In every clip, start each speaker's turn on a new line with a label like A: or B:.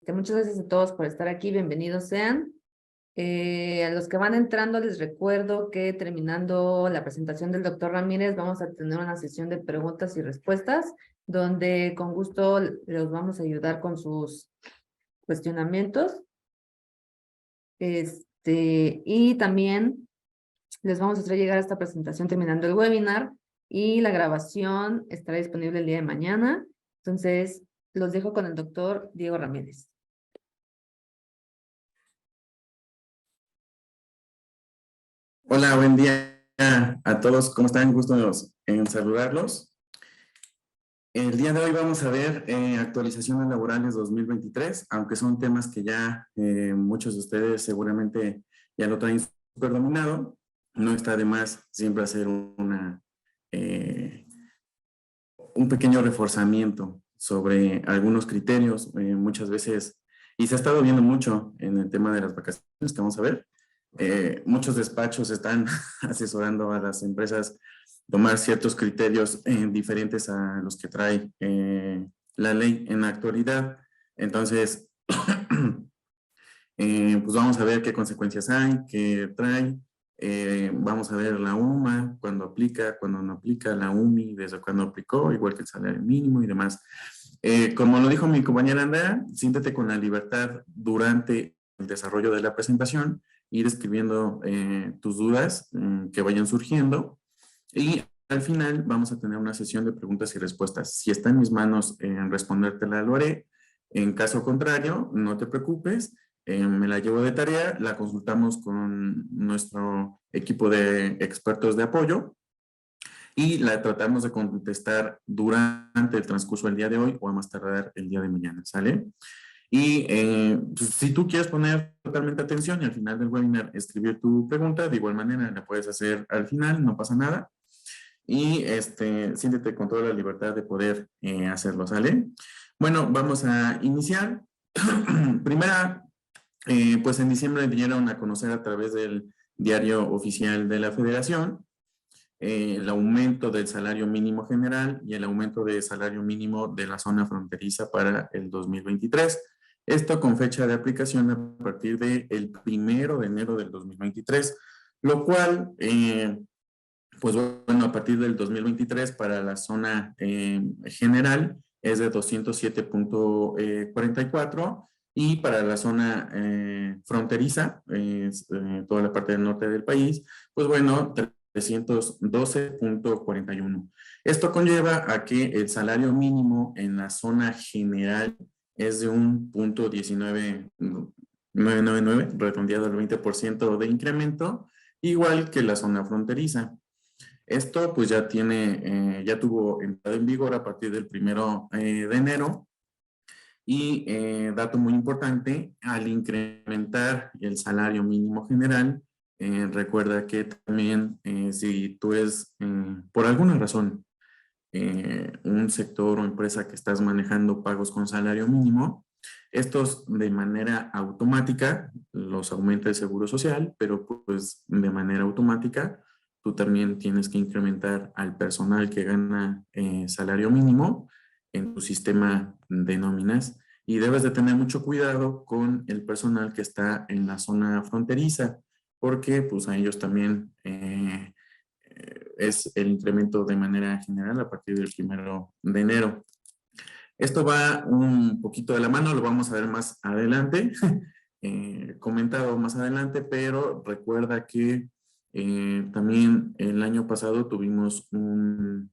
A: Muchas gracias a todos por estar aquí, bienvenidos sean. A los que van entrando les recuerdo que terminando la presentación del doctor Ramírez vamos a tener una sesión de preguntas y respuestas donde con gusto los vamos a ayudar con sus cuestionamientos. Y también les vamos a hacer llegar esta presentación terminando el webinar y la grabación estará disponible el día de mañana. Entonces, los dejo con el doctor Diego Ramírez.
B: Hola, buen día a todos. ¿Cómo están? Gusto en saludarlos. El día de hoy vamos a ver actualizaciones laborales 2023, aunque son temas que ya muchos de ustedes seguramente ya lo traen súper dominado. No está de más siempre hacer un pequeño reforzamiento sobre algunos criterios, muchas veces, y se ha estado viendo mucho en el tema de las vacaciones que vamos a ver. Muchos despachos están asesorando a las empresas tomar ciertos criterios diferentes a los que trae la ley en la actualidad. Entonces, pues vamos a ver qué consecuencias hay, qué trae. Vamos a ver la UMA, cuando aplica, cuando no aplica, la UMI, desde cuando aplicó, igual que el salario mínimo y demás. Como lo dijo mi compañera Andrea, siéntete con la libertad durante el desarrollo de la presentación, ir escribiendo tus dudas que vayan surgiendo y al final vamos a tener una sesión de preguntas y respuestas. Si está en mis manos respondértela, lo haré. En caso contrario, no te preocupes, me la llevo de tarea, la consultamos con nuestro equipo de expertos de apoyo y la tratamos de contestar durante el transcurso del día de hoy o a más tardar el día de mañana, ¿sale? Y pues, si tú quieres poner totalmente atención y al final del webinar escribir tu pregunta, de igual manera la puedes hacer al final, no pasa nada. Y siéntete con toda la libertad de poder hacerlo, ¿sale? Bueno, vamos a iniciar. Primera, pues en diciembre dieron a conocer a través del diario oficial de la Federación el aumento del salario mínimo general y el aumento del salario mínimo de la zona fronteriza para el 2023. Esto con fecha de aplicación a partir del 1 de enero del 2023, lo cual, pues bueno, a partir del 2023 para la zona general es de 207.44 y para la zona fronteriza, toda la parte del norte del país, pues bueno, 312.41. Esto conlleva a que el salario mínimo en la zona general es de un punto 19,999, redondeado al 20% de incremento, igual que la zona fronteriza. Esto pues ya ya tuvo entrada en vigor a partir del 1 de enero y dato muy importante, al incrementar el salario mínimo general, recuerda que también si tú eres por alguna razón un sector o empresa que estás manejando pagos con salario mínimo, estos de manera automática los aumenta el Seguro Social, pero pues de manera automática tú también tienes que incrementar al personal que gana salario mínimo en tu sistema de nóminas y debes de tener mucho cuidado con el personal que está en la zona fronteriza porque pues a ellos también es el incremento de manera general a partir del 1 de enero. Esto va un poquito de la mano, lo vamos a ver más adelante, comentado más adelante, pero recuerda que también el año pasado tuvimos un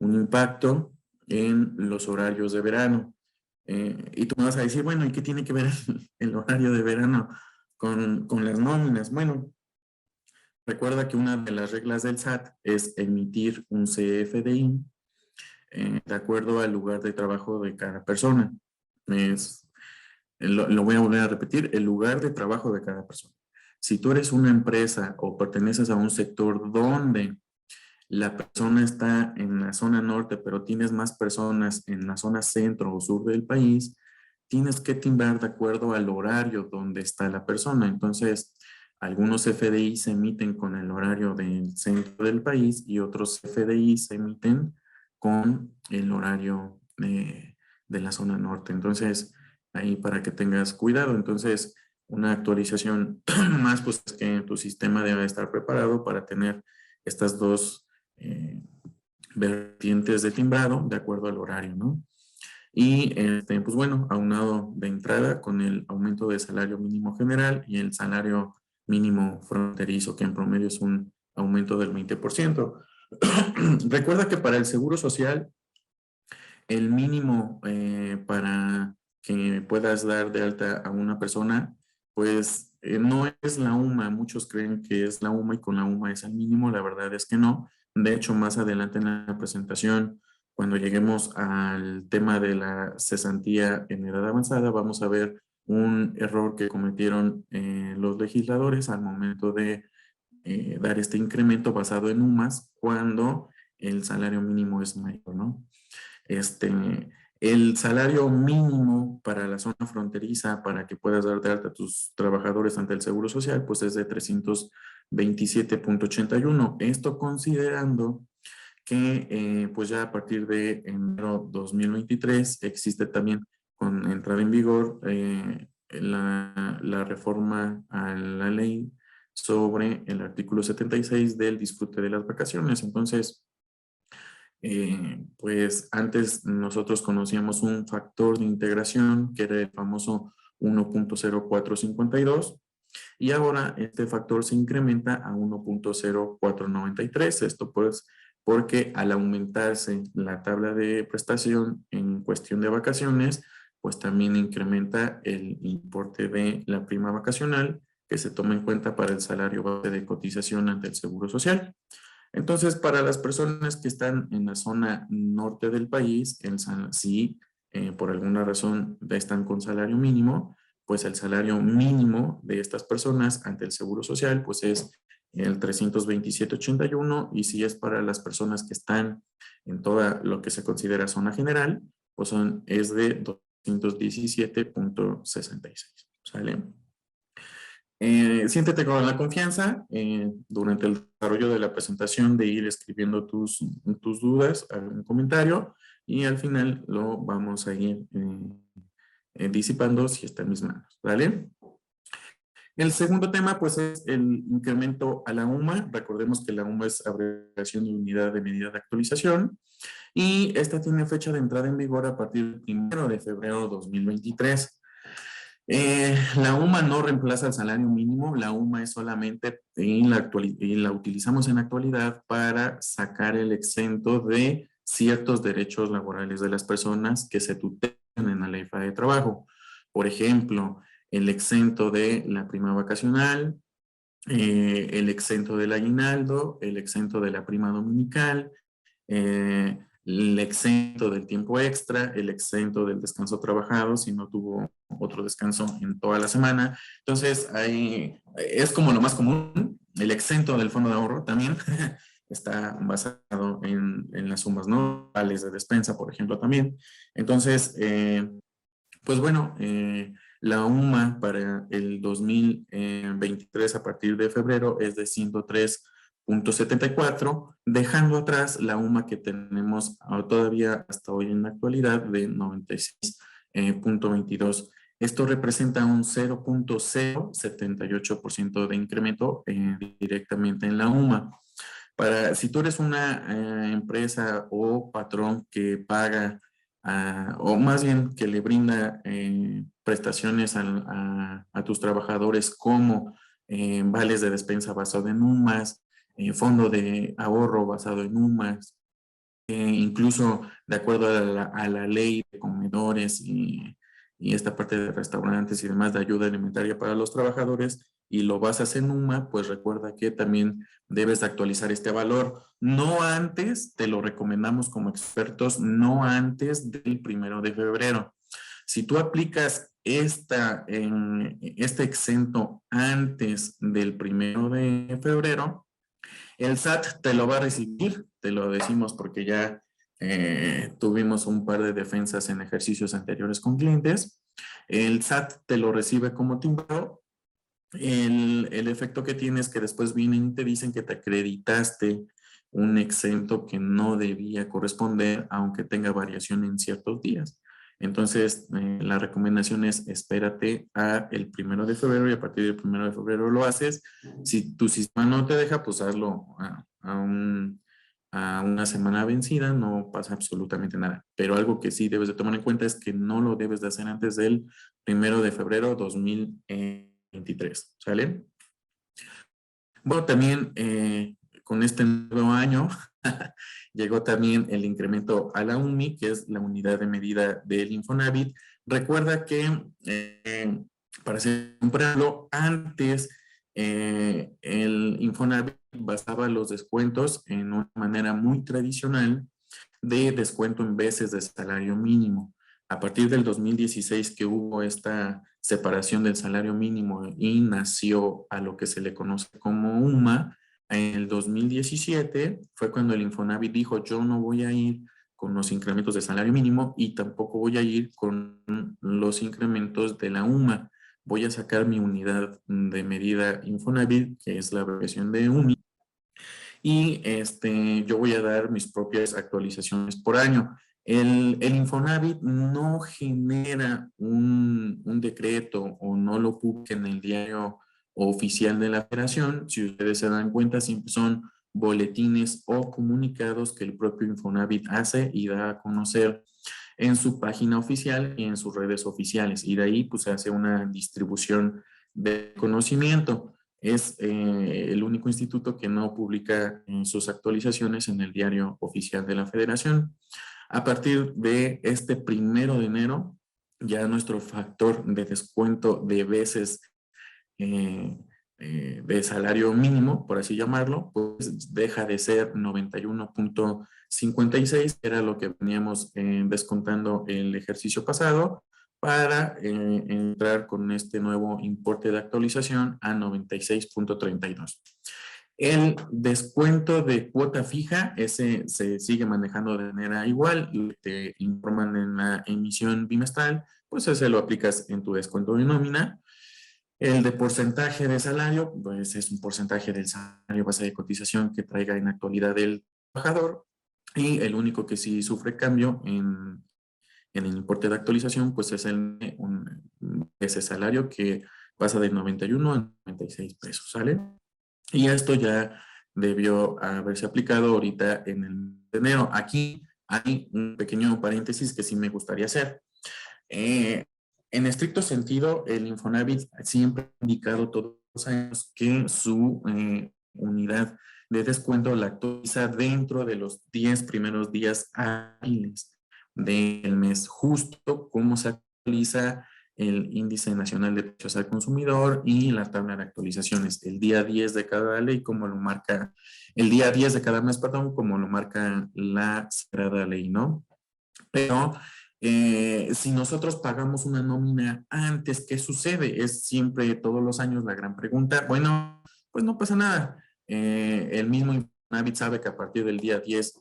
B: impacto en los horarios de verano. Y tú me vas a decir, bueno, ¿y qué tiene que ver el horario de verano con las nóminas? Bueno, recuerda que una de las reglas del SAT es emitir un CFDI de acuerdo al lugar de trabajo de cada persona. Lo voy a volver a repetir, el lugar de trabajo de cada persona. Si tú eres una empresa o perteneces a un sector donde la persona está en la zona norte, pero tienes más personas en la zona centro o sur del país, tienes que timbrar de acuerdo al horario donde está la persona. Entonces, algunos FDI se emiten con el horario del centro del país y otros FDI se emiten con el horario de la zona norte. Entonces, ahí para que tengas cuidado. Entonces, una actualización más, pues es que tu sistema debe estar preparado para tener estas dos vertientes de timbrado de acuerdo al horario, ¿no? Y pues bueno, aunado de entrada con el aumento del salario mínimo general y el salario mínimo fronterizo, que en promedio es un aumento del 20%. Recuerda que para el Seguro Social, el mínimo para que puedas dar de alta a una persona, pues no es la UMA. Muchos creen que es la UMA y con la UMA es el mínimo. La verdad es que no. De hecho, más adelante en la presentación, cuando lleguemos al tema de la cesantía en edad avanzada, vamos a ver un error que cometieron los legisladores al momento de dar este incremento basado en UMAS cuando el salario mínimo es mayor, ¿no? El salario mínimo para la zona fronteriza, para que puedas dar de alta a tus trabajadores ante el Seguro Social, pues es de 327.81. Esto considerando que pues ya a partir de enero 2023 existe también con entrada en vigor la reforma a la ley sobre el artículo 76 del disfrute de las vacaciones. Entonces, pues antes nosotros conocíamos un factor de integración que era el famoso 1.0452 y ahora este factor se incrementa a 1.0493. Esto pues porque al aumentarse la tabla de prestación en cuestión de vacaciones, pues también incrementa el importe de la prima vacacional que se toma en cuenta para el salario base de cotización ante el Seguro Social. Entonces, para las personas que están en la zona norte del país, si por alguna razón están con salario mínimo, pues el salario mínimo de estas personas ante el Seguro Social, pues es el 327.81, y si es para las personas que están en toda lo que se considera zona general, pues es de 217.66. ¿Sale? Siéntete con la confianza durante el desarrollo de la presentación de ir escribiendo tus dudas, algún comentario, y al final lo vamos a ir disipando si está en mis manos, ¿vale? El segundo tema, pues, es el incremento a la UMA. Recordemos que la UMA es abreviación de unidad de medida de actualización, y esta tiene fecha de entrada en vigor a partir del 1 de febrero de 2023. La UMA no reemplaza el salario mínimo. La UMA es solamente, y la utilizamos en la actualidad para sacar el exento de ciertos derechos laborales de las personas que se tutelan en la ley federal de trabajo. Por ejemplo, el exento de la prima vacacional, el exento del aguinaldo, el exento de la prima dominical, el exento del tiempo extra, el exento del descanso trabajado si no tuvo otro descanso en toda la semana. Entonces, es como lo más común. El exento del fondo de ahorro también está basado en las sumas, ¿no? Vales de despensa, por ejemplo, también. Entonces, pues bueno, la UMA para el 2023 a partir de febrero es de 103.74, dejando atrás la UMA que tenemos todavía hasta hoy en la actualidad de 96.22. Esto representa un 0.078% de incremento directamente en la UMA. Si tú eres una empresa o patrón que paga o más bien que le brinda prestaciones a tus trabajadores como vales de despensa basado en UMAS, fondo de ahorro basado en UMAS, incluso de acuerdo a la ley de comedores y esta parte de restaurantes y demás de ayuda alimentaria para los trabajadores, y lo basas en UMA, pues recuerda que también debes actualizar este valor. No antes, te lo recomendamos como expertos, no antes del 1 de febrero. Si tú aplicas este exento antes del 1 de febrero, el SAT te lo va a recibir, te lo decimos porque ya tuvimos un par de defensas en ejercicios anteriores con clientes. El SAT te lo recibe como timbrado. El efecto que tiene es que después vienen y te dicen que te acreditaste un exento que no debía corresponder, aunque tenga variación en ciertos días. Entonces, la recomendación es espérate a el 1 de febrero y a partir del 1 de febrero lo haces. Si tu sistema no te deja, pues hazlo a una semana vencida, no pasa absolutamente nada. Pero algo que sí debes de tomar en cuenta es que no lo debes de hacer antes del 1 de febrero 2023, ¿sale? Bueno, también con este nuevo año llegó también el incremento a la UMI, que es la unidad de medida del Infonavit. Recuerda que para hacer un preámbulo, antes el Infonavit basaba los descuentos en una manera muy tradicional de descuento en veces de salario mínimo. A partir del 2016 que hubo esta separación del salario mínimo y nació a lo que se le conoce como UMA, en el 2017 fue cuando el Infonavit dijo, yo no voy a ir con los incrementos de salario mínimo y tampoco voy a ir con los incrementos de la UMA. Voy a sacar mi unidad de medida Infonavit, que es la abreviación de UMI, y yo voy a dar mis propias actualizaciones por año. El Infonavit no genera un decreto o no lo publica en el diario oficial de la federación. Si ustedes se dan cuenta, siempre son boletines o comunicados que el propio Infonavit hace y da a conocer en su página oficial y en sus redes oficiales. Y de ahí pues se hace una distribución de conocimiento. Es el único instituto que no publica sus actualizaciones en el diario oficial de la federación. A partir de este 1 de enero, ya nuestro factor de descuento de veces de salario mínimo, por así llamarlo, pues deja de ser 91.56, que era lo que veníamos descontando el ejercicio pasado, para entrar con este nuevo importe de actualización a 96.32. El descuento de cuota fija, ese se sigue manejando de manera igual, y te informan en la emisión bimestral, pues ese lo aplicas en tu descuento de nómina. El de porcentaje de salario, pues es un porcentaje del salario base de cotización que traiga en actualidad el trabajador, y el único que sí sufre cambio en el importe de actualización, pues es ese salario que pasa de 91 a 96 pesos, ¿sale? Y esto ya debió haberse aplicado ahorita en el mes de enero. Aquí hay un pequeño paréntesis que sí me gustaría hacer. En estricto sentido, el Infonavit siempre ha indicado todos los años que su unidad de descuento la actualiza dentro de los 10 primeros días hábiles del mes, justo como se actualiza el índice nacional de precios al consumidor y la tabla de actualizaciones, el día 10 de cada ley, como lo marca, el día 10 de cada mes, perdón, como lo marca la sagrada ley, ¿no? Pero si nosotros pagamos una nómina antes, ¿qué sucede? Es siempre todos los años la gran pregunta. Bueno, pues no pasa nada. El mismo Infonavit sabe que a partir del día 10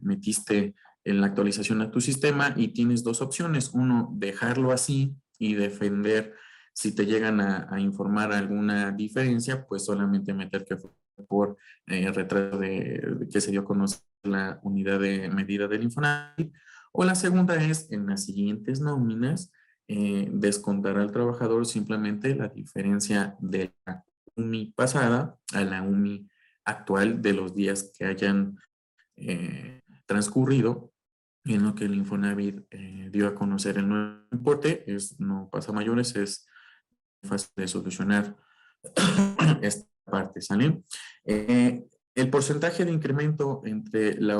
B: metiste en la actualización a tu sistema y tienes dos opciones. Uno, dejarlo así y defender si te llegan a informar alguna diferencia, pues solamente meter que fue por retraso de que se dio a conocer la unidad de medida del Infonavit. O la segunda es, en las siguientes nóminas, descontar al trabajador simplemente la diferencia de la UMI pasada a la UMI actual de los días que hayan transcurrido, en lo que el Infonavit dio a conocer el nuevo importe. No pasa mayores, es fácil de solucionar esta parte, ¿sale? El porcentaje de incremento entre la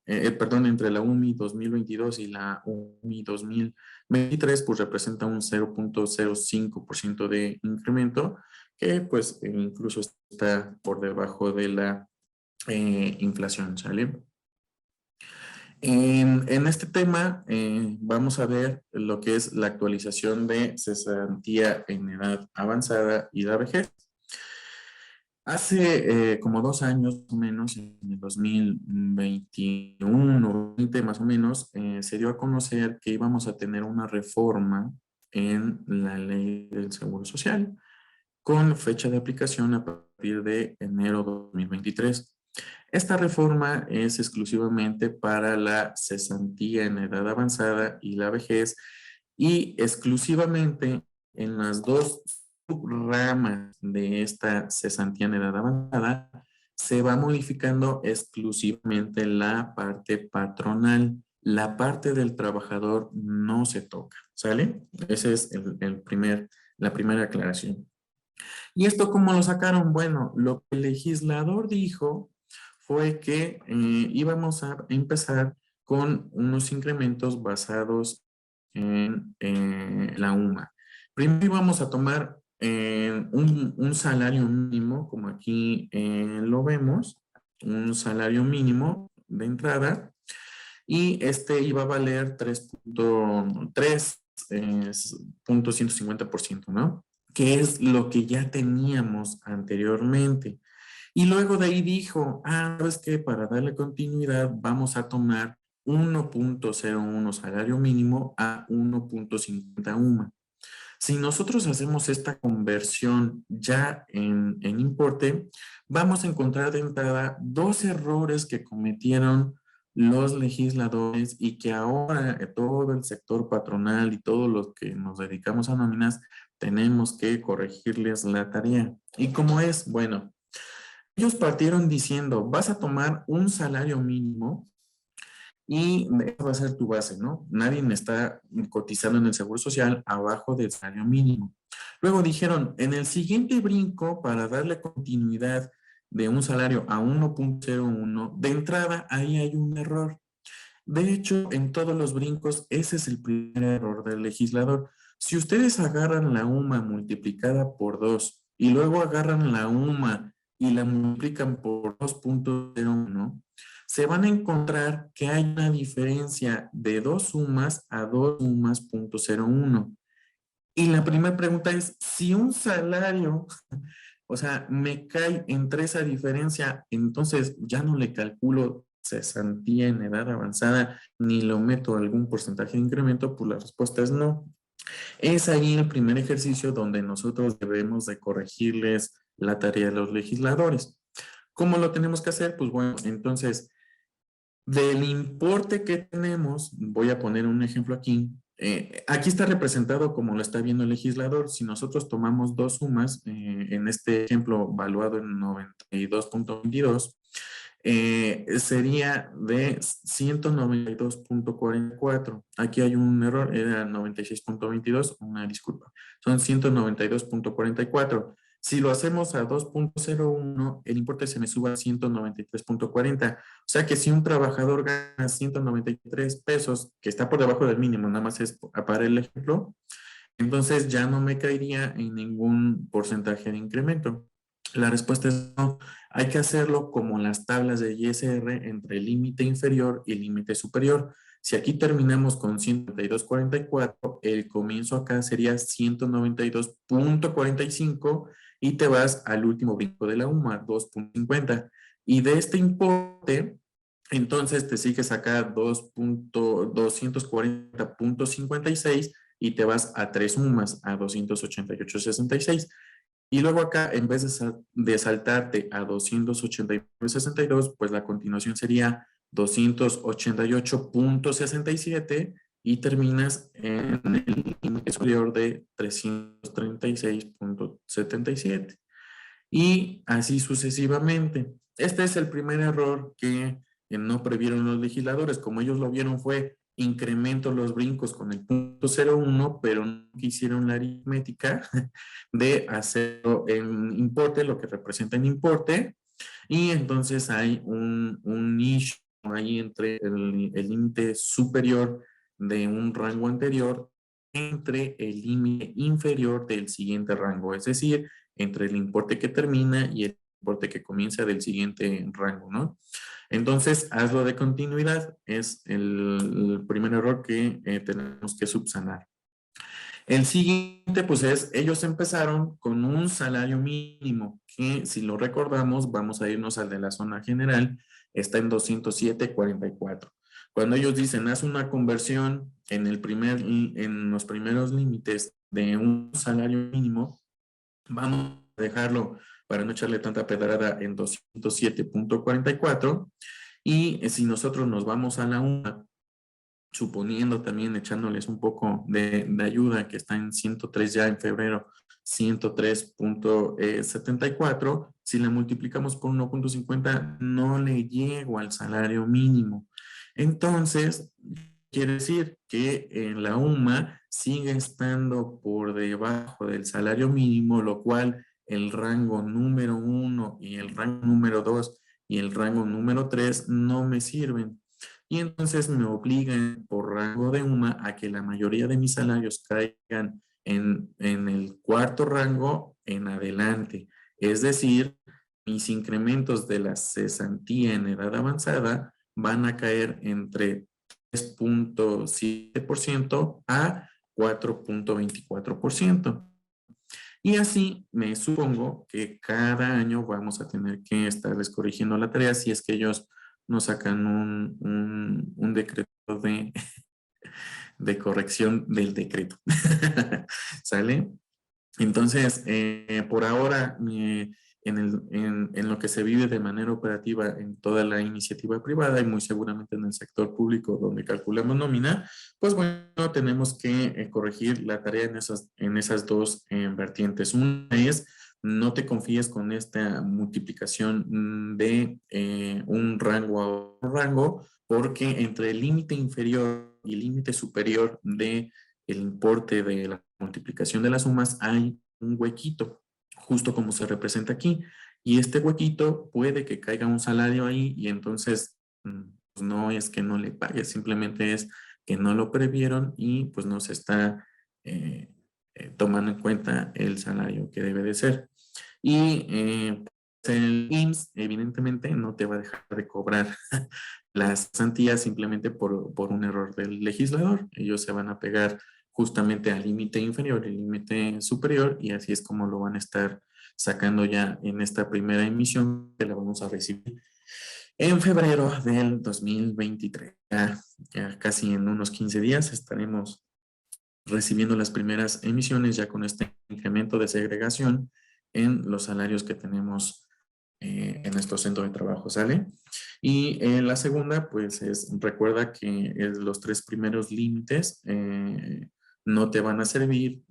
B: entre la UMI 2022 y la UMI 2023, pues representa un 0.05% de incremento, que pues incluso está por debajo de la inflación, ¿sale? En este tema vamos a ver lo que es la actualización de cesantía en edad avanzada y la vejez. Hace como 2 años, más o menos, en el 2021, 20 más o menos, se dio a conocer que íbamos a tener una reforma en la ley del Seguro Social con fecha de aplicación a partir de enero de 2023. Esta reforma es exclusivamente para la cesantía en edad avanzada y la vejez y exclusivamente en las dos subramas de esta cesantía en edad avanzada se va modificando exclusivamente la parte patronal. La parte del trabajador no se toca, ¿sale? Esa es la primera aclaración. ¿Y esto cómo lo sacaron? Bueno, lo que el legislador dijo fue que íbamos a empezar con unos incrementos basados en la UMA. Primero íbamos a tomar un salario mínimo, como aquí lo vemos, un salario mínimo de entrada, y este iba a valer 3.150%, ¿no? Que es lo que ya teníamos anteriormente. Y luego de ahí dijo, ¿sabes qué? Para darle continuidad vamos a tomar 1.01 salario mínimo a 1.50 UMA. Si nosotros hacemos esta conversión ya en importe, vamos a encontrar de entrada dos errores que cometieron los legisladores y que ahora todo el sector patronal y todos los que nos dedicamos a nóminas tenemos que corregirles la tarea. ¿Y cómo es? Bueno, ellos partieron diciendo, vas a tomar un salario mínimo y esa va a ser tu base, ¿no? Nadie me está cotizando en el Seguro Social abajo del salario mínimo. Luego dijeron, en el siguiente brinco, para darle continuidad de un salario a 1.01, de entrada ahí hay un error. De hecho, en todos los brincos, ese es el primer error del legislador. Si ustedes agarran la UMA multiplicada por 2 y luego agarran la UMA y la multiplican por 2.01, se van a encontrar que hay una diferencia de 2 sumas a 2 sumas punto 0.1. Y la primera pregunta es, si un salario, o sea, me cae entre esa diferencia, entonces ya no le calculo cesantía en edad avanzada ni lo meto a algún porcentaje de incremento, pues la respuesta es no. Es ahí el primer ejercicio donde nosotros debemos de corregirles la tarea de los legisladores. ¿Cómo lo tenemos que hacer? Pues bueno, entonces, del importe que tenemos, voy a poner un ejemplo aquí. Aquí está representado como lo está viendo el legislador. Si nosotros tomamos dos sumas, en este ejemplo valuado en 92.22, sería de 192.44. Aquí hay un error, era 96.22, una disculpa. Son 192.44. Si lo hacemos a 2.01, el importe se me sube a 193.40. O sea que si un trabajador gana 193 pesos, que está por debajo del mínimo, nada más es para el ejemplo, entonces ya no me caería en ningún porcentaje de incremento. La respuesta es no. Hay que hacerlo como las tablas de ISR entre el límite inferior y el límite superior. Si aquí terminamos con 192.44, el comienzo acá sería 192.45 y te vas al último brinco de la UMA, 2.50. Y de este importe, entonces te sigues acá 240.56 y te vas a 3 UMAs, a 288.66. Y luego acá, en vez de saltarte a 289.62, pues la continuación sería 288.67 y terminas en el límite superior de 336.77. Y así sucesivamente. Este es el primer error que no previeron los legisladores. Como ellos lo vieron fue incremento los brincos con el punto 0.1, pero no quisieron la aritmética de hacerlo en importe, lo que representa en importe, y entonces hay un nicho ahí entre el límite superior de un rango anterior entre el límite inferior del siguiente rango, es decir, entre el importe que termina y el importe que comienza del siguiente rango, ¿no? Entonces, hazlo de continuidad, es el primer error que tenemos que subsanar. El siguiente, pues es, ellos empezaron con un salario mínimo, que si lo recordamos, vamos a irnos al de la zona general, está en 207.44. Cuando ellos dicen, haz una conversión en los primeros límites de un salario mínimo, vamos a dejarlo para no echarle tanta pedrada, en 207.44. Y si nosotros nos vamos a la UMA, suponiendo también echándoles un poco de ayuda, que está en 103 ya en febrero, 103.74, si la multiplicamos por 1.50, no le llego al salario mínimo. Entonces, quiere decir que en la UMA sigue estando por debajo del salario mínimo, lo cual el rango número 1 y el rango número 2 y el rango número 3 no me sirven. Y entonces me obligan por rango de UMA a que la mayoría de mis salarios caigan en el cuarto rango en adelante. Es decir, mis incrementos de la cesantía en edad avanzada van a caer entre 3.7% a 4.24%. Y así me supongo que cada año vamos a tener que estarles corrigiendo la tarea si es que ellos nos sacan un decreto de corrección del decreto. ¿Sale? Entonces, por ahora, en lo que se vive de manera operativa en toda la iniciativa privada y muy seguramente en el sector público donde calculamos nómina, pues bueno, tenemos que corregir la tarea en esas dos vertientes. Una es, no te confíes con esta multiplicación de un rango a otro rango, porque entre el límite inferior y el límite superior de el importe de la multiplicación de las sumas hay un huequito, justo como se representa aquí. Y este huequito puede que caiga un salario ahí y entonces pues no es que no le pague, simplemente es que no lo previeron y pues no se está tomando en cuenta el salario que debe de ser. Y el IMSS evidentemente no te va a dejar de cobrar las cesantías simplemente por un error del legislador. Ellos se van a pegar justamente al límite inferior y límite superior y así es como lo van a estar sacando ya en esta primera emisión que la vamos a recibir en febrero del 2023. Ya casi en unos 15 días estaremos recibiendo las primeras emisiones ya con este incremento de segregación en los salarios que tenemos en nuestro centro de trabajo, ¿sale? Y la segunda, pues recuerda que los tres primeros límites no te van a servir,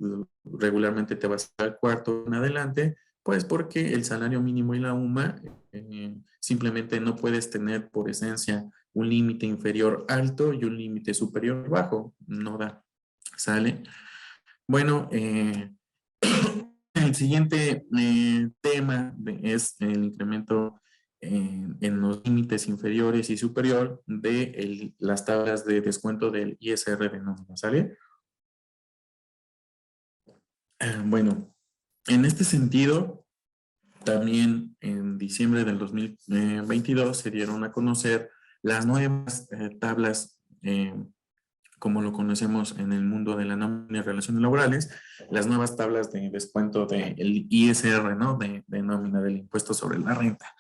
B: regularmente te vas al cuarto en adelante, pues porque el salario mínimo y la UMA simplemente no puedes tener por esencia un límite inferior alto y un límite superior bajo, no da, ¿sale? Bueno, el siguiente tema es el incremento en los límites inferiores y superior de las tablas de descuento del ISR de nómina, ¿sale? Bueno, en este sentido, también en diciembre del 2022 se dieron a conocer las nuevas tablas como lo conocemos en el mundo de la nómina y relaciones laborales, las nuevas tablas de descuento del ISR, ¿no? De nómina del impuesto sobre la renta.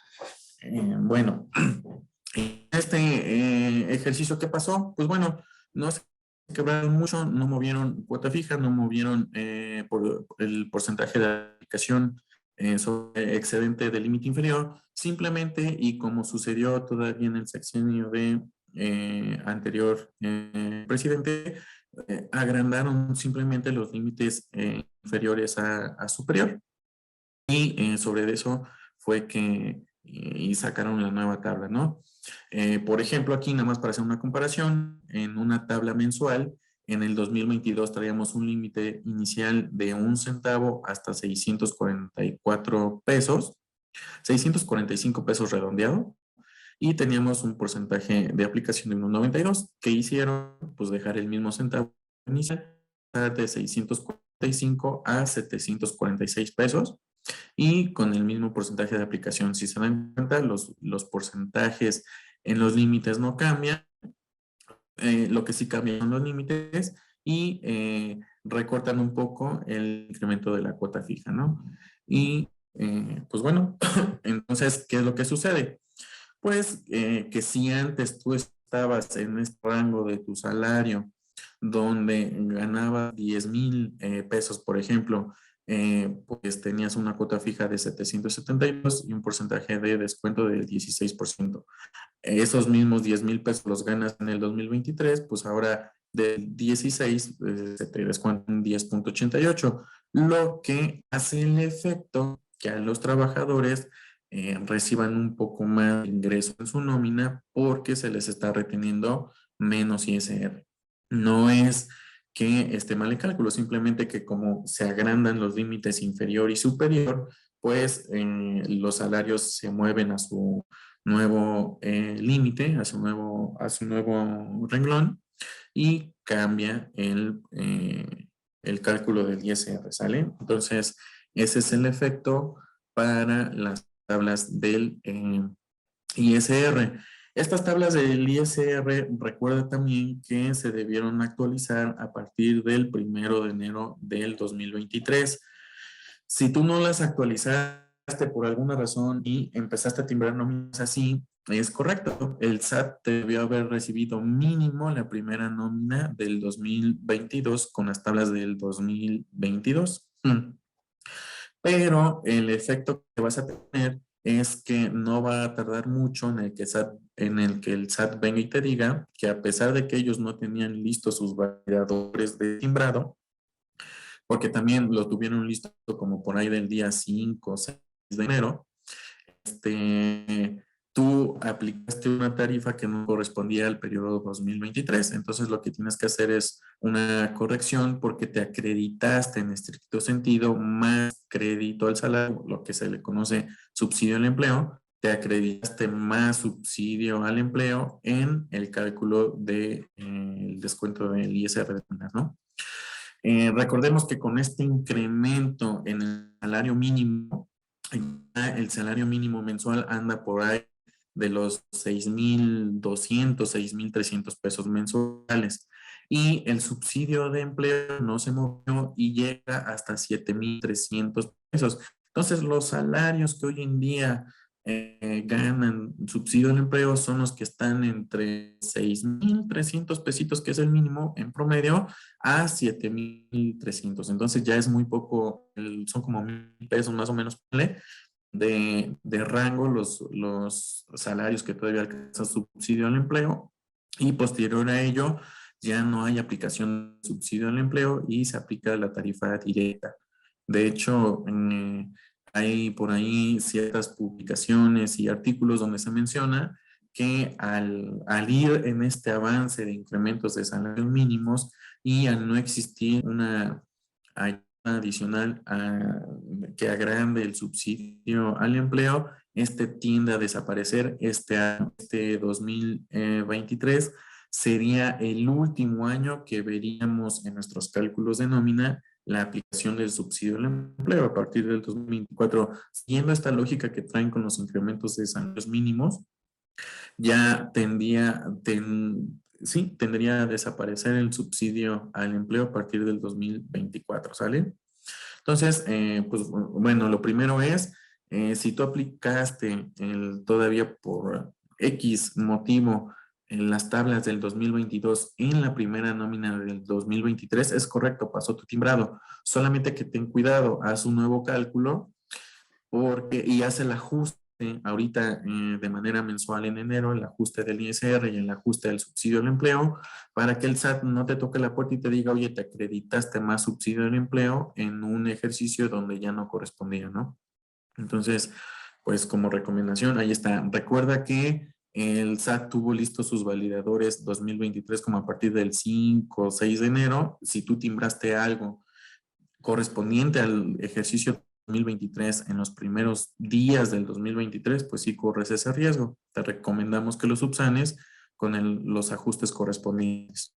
B: Bueno, este ejercicio, ¿qué pasó? Pues bueno, no se quebraron mucho, no movieron cuota fija, no movieron por el porcentaje de aplicación sobre excedente del límite inferior, simplemente, y como sucedió todavía en el sexenio de anterior presidente, agrandaron simplemente los límites inferiores a superior. Y sobre eso fue que y sacaron la nueva tabla, ¿no? Por ejemplo, aquí nada más para hacer una comparación, en una tabla mensual, en el 2022 traíamos un límite inicial de 1 centavo hasta 644 pesos, 645 pesos redondeado, y teníamos un porcentaje de aplicación de 1.92, que hicieron pues dejar el mismo centavo inicial de 645 a 746 pesos y con el mismo porcentaje de aplicación. Si se dan cuenta, los porcentajes en los límites no cambian, lo que sí cambian son los límites y recortan un poco el incremento de la cuota fija, ¿no? Y pues bueno, entonces, ¿qué es lo que sucede? Pues que si antes tú estabas en este rango de tu salario donde ganaba 10,000 pesos, por ejemplo, pues tenías una cuota fija de 772 y un porcentaje de descuento del 16%. Esos mismos 10,000 pesos los ganas en el 2023, pues ahora del 16 se te descuentan un 10,88, lo que hace el efecto que a los trabajadores reciban un poco más de ingreso en su nómina porque se les está reteniendo menos ISR. No es que esté mal el cálculo, simplemente que como se agrandan los límites inferior y superior, pues los salarios se mueven a su nuevo límite, a su nuevo renglón y cambia el cálculo del ISR, ¿sale? Entonces, ese es el efecto para las tablas del ISR. Estas tablas del ISR, recuerda también que se debieron actualizar a partir del 1 de enero del 2023. Si tú no las actualizaste por alguna razón y empezaste a timbrar nóminas así, es correcto. El SAT debió haber recibido mínimo la primera nómina del 2022 con las tablas del 2022. Pero el efecto que vas a tener es que no va a tardar mucho en el que el SAT venga y te diga que a pesar de que ellos no tenían listos sus validadores de timbrado, porque también lo tuvieron listo como por ahí del día 5 o 6 de enero, tú aplicaste una tarifa que no correspondía al periodo 2023. Entonces lo que tienes que hacer es una corrección porque te acreditaste en estricto sentido más crédito al salario, lo que se le conoce subsidio al empleo, te acreditaste más subsidio al empleo en el cálculo del descuento del ISR, ¿no? Recordemos que con este incremento en el salario mínimo, el salario mínimo mensual anda por ahí de los 6,200, 6,300 pesos mensuales. Y el subsidio de empleo no se movió y llega hasta 7,300 pesos. Entonces, los salarios que hoy en día ganan subsidio del empleo son los que están entre 6,300 pesitos, que es el mínimo en promedio, a 7,300. Entonces ya es muy poco, son como 1,000 pesos más o menos de rango los salarios que todavía alcanzan subsidio al empleo, y posterior a ello ya no hay aplicación de subsidio al empleo y se aplica la tarifa directa. De hecho, hay por ahí ciertas publicaciones y artículos donde se menciona que al ir en este avance de incrementos de salarios mínimos y al no existir una ayuda adicional que agrande el subsidio al empleo, este tiende a desaparecer. Este 2023 sería el último año que veríamos en nuestros cálculos de nómina la aplicación del subsidio al empleo. A partir del 2024, siguiendo esta lógica que traen con los incrementos de salarios mínimos, ya tendría a desaparecer el subsidio al empleo a partir del 2024, ¿sale? Entonces, pues bueno, lo primero es, si tú aplicaste todavía por X motivo en las tablas del 2022 en la primera nómina del 2023, es correcto, pasó tu timbrado. Solamente que ten cuidado, haz un nuevo cálculo y haz el ajuste ahorita de manera mensual en enero, el ajuste del ISR y el ajuste del subsidio al empleo, para que el SAT no te toque la puerta y te diga, oye, te acreditaste más subsidio al empleo en un ejercicio donde ya no correspondía, ¿no? Entonces, pues como recomendación, ahí está. Recuerda que el SAT tuvo listos sus validadores 2023 como a partir del 5 o 6 de enero. Si tú timbraste algo correspondiente al ejercicio 2023 en los primeros días del 2023, pues sí corres ese riesgo. Te recomendamos que lo subsanes con los ajustes correspondientes.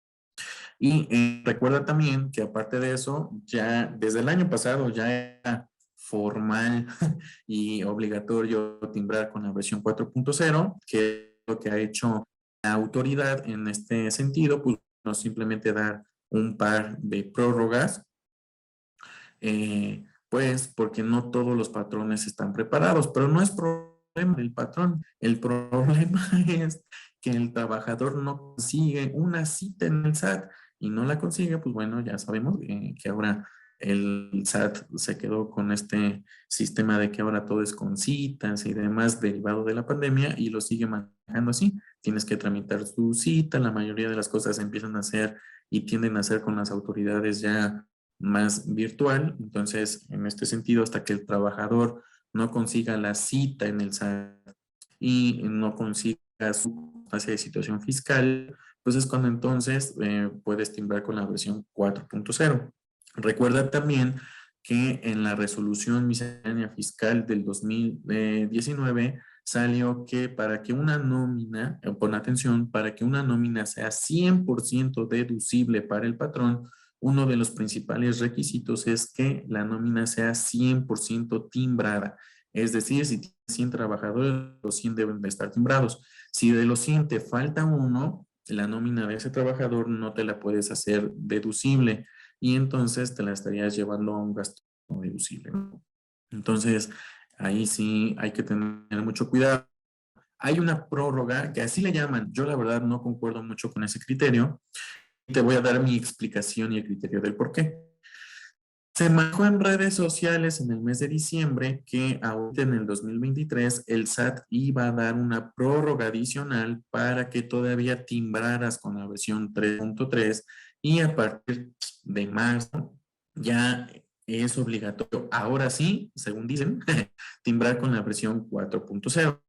B: Y recuerda también que aparte de eso, ya desde el año pasado ya era formal y obligatorio timbrar con la versión 4.0, que es lo que ha hecho la autoridad en este sentido, pues no simplemente dar un par de prórrogas, pues porque no todos los patrones están preparados, pero no es problema del patrón, el problema es que el trabajador no consigue una cita en el SAT y no la consigue, pues bueno, ya sabemos que ahora el SAT se quedó con este sistema de que ahora todo es con citas y demás derivado de la pandemia y lo sigue manejando así. Tienes que tramitar tu cita, la mayoría de las cosas empiezan a hacer y tienden a hacer con las autoridades ya más virtual. Entonces, en este sentido, hasta que el trabajador no consiga la cita en el SAT y no consiga su constancia de situación fiscal, pues es cuando entonces puedes timbrar con la versión 4.0. Recuerda también que en la resolución miscelánea fiscal del 2019 salió que para que una nómina, pon atención, para que una nómina sea 100% deducible para el patrón, uno de los principales requisitos es que la nómina sea 100% timbrada. Es decir, si tienes 100 trabajadores, los 100 deben de estar timbrados. Si de los 100 te falta uno, la nómina de ese trabajador no te la puedes hacer deducible y entonces te la estarías llevando a un gasto deducible, ¿no? Entonces, ahí sí hay que tener mucho cuidado. Hay una prórroga que así le llaman. Yo la verdad no concuerdo mucho con ese criterio. Te voy a dar mi explicación y el criterio del por qué. Se manejó en redes sociales en el mes de diciembre que ahorita en el 2023 el SAT iba a dar una prórroga adicional para que todavía timbraras con la versión 3.3 y a partir de marzo ya es obligatorio, ahora sí, según dicen, timbrar con la versión 4.0.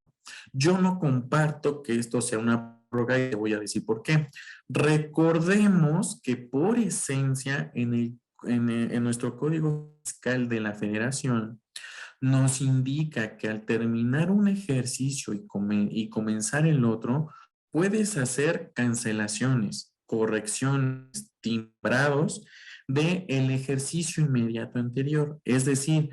B: Yo no comparto que esto sea una prórroga y te voy a decir por qué. Recordemos que por esencia en nuestro Código Fiscal de la Federación nos indica que al terminar un ejercicio y comenzar el otro, puedes hacer cancelaciones, correcciones, timbrados del ejercicio inmediato anterior. Es decir,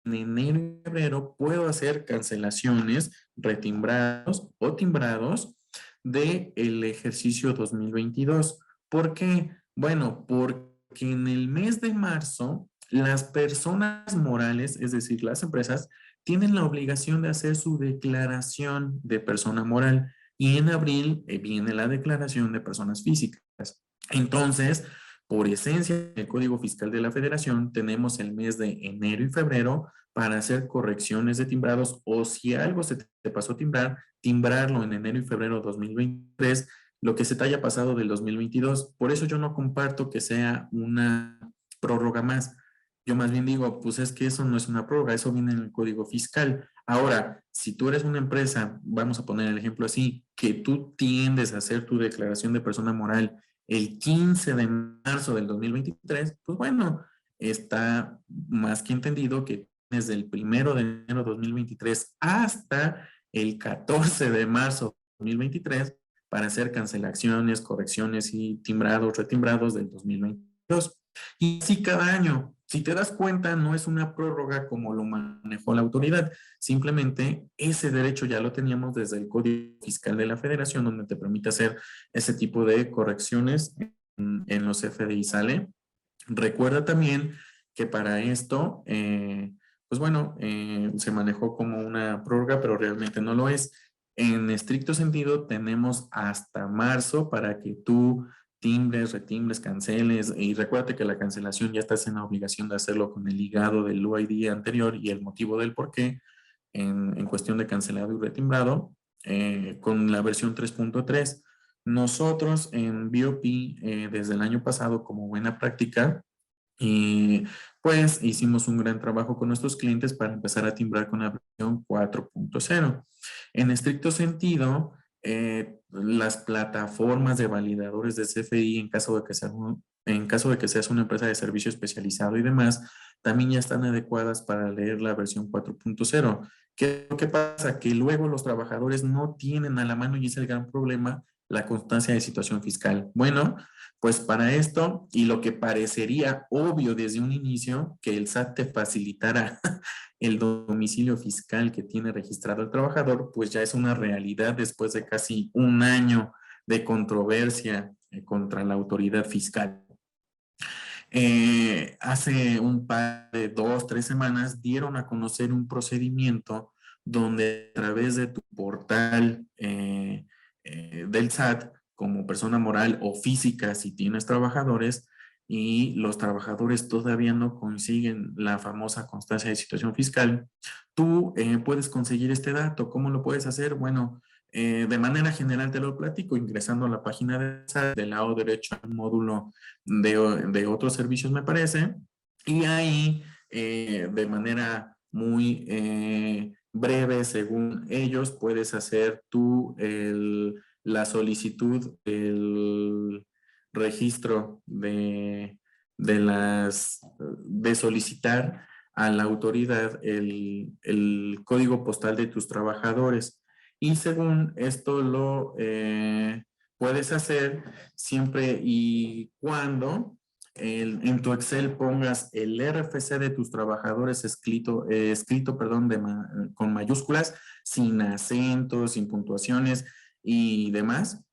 B: en enero y febrero puedo hacer cancelaciones, retimbrados o timbrados del ejercicio 2022. ¿Por qué? Bueno, porque en el mes de marzo las personas morales, es decir, las empresas, tienen la obligación de hacer su declaración de persona moral y en abril viene la declaración de personas físicas. Entonces, por esencia, en el Código Fiscal de la Federación tenemos el mes de enero y febrero para hacer correcciones de timbrados o si algo se te pasó a timbrar, timbrarlo en enero y febrero de 2023, lo que se te haya pasado del 2022. Por eso yo no comparto que sea una prórroga más. Yo más bien digo, pues es que eso no es una prórroga, eso viene en el Código Fiscal. Ahora, si tú eres una empresa, vamos a poner el ejemplo así, que tú tiendes a hacer tu declaración de persona moral el 15 de marzo del 2023, pues bueno, está más que entendido que desde el 1 de enero de 2023 hasta el 14 de marzo de 2023 para hacer cancelaciones, correcciones y timbrados, retimbrados del 2022. Y así cada año. Si te das cuenta, no es una prórroga como lo manejó la autoridad. Simplemente ese derecho ya lo teníamos desde el Código Fiscal de la Federación, donde te permite hacer ese tipo de correcciones en los FDI sale. Recuerda también que para esto, pues bueno, se manejó como una prórroga, pero realmente no lo es. En estricto sentido, tenemos hasta marzo para que tú timbres, retimbres, canceles, y recuérdate que la cancelación ya estás en la obligación de hacerlo con el ligado del UID anterior y el motivo del por qué en cuestión de cancelado y retimbrado, con la versión 3.3. Nosotros en BOP, desde el año pasado, como buena práctica, y pues hicimos un gran trabajo con nuestros clientes para empezar a timbrar con la versión 4.0. En estricto sentido, las plataformas de validadores de CFI, en caso de que seas una empresa de servicio especializado y demás, también ya están adecuadas para leer la versión 4.0. ¿Qué pasa? Que luego los trabajadores no tienen a la mano, y es el gran problema, la constancia de situación fiscal. Bueno, pues para esto, y lo que parecería obvio desde un inicio, que el SAT te facilitara el domicilio fiscal que tiene registrado el trabajador, pues ya es una realidad después de casi un año de controversia contra la autoridad fiscal. Hace un par de 2, 3 semanas dieron a conocer un procedimiento donde a través de tu portal del SAT, como persona moral o física, si tienes trabajadores, y los trabajadores todavía no consiguen la famosa constancia de situación fiscal, tú puedes conseguir este dato. ¿Cómo lo puedes hacer? Bueno, de manera general te lo platico, ingresando a la página de SAT, del lado derecho al módulo de otros servicios, me parece, y ahí de manera muy breve, según ellos, puedes hacer tú la solicitud, el registro de solicitar a la autoridad el código postal de tus trabajadores. Y según esto lo puedes hacer siempre y cuando en tu Excel pongas el RFC de tus trabajadores escrito perdón, con mayúsculas, sin acentos, sin puntuaciones y demás.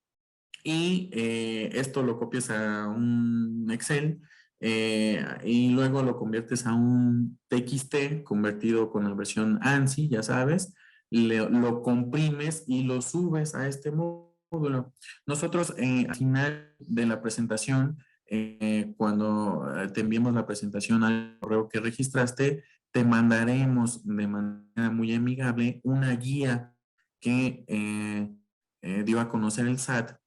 B: Y esto lo copias a un Excel y luego lo conviertes a un TXT convertido con la versión ANSI, ya sabes, lo comprimes y lo subes a este módulo. Nosotros al final de la presentación, cuando te enviemos la presentación al correo que registraste, te mandaremos de manera muy amigable una guía que dio a conocer el SAT,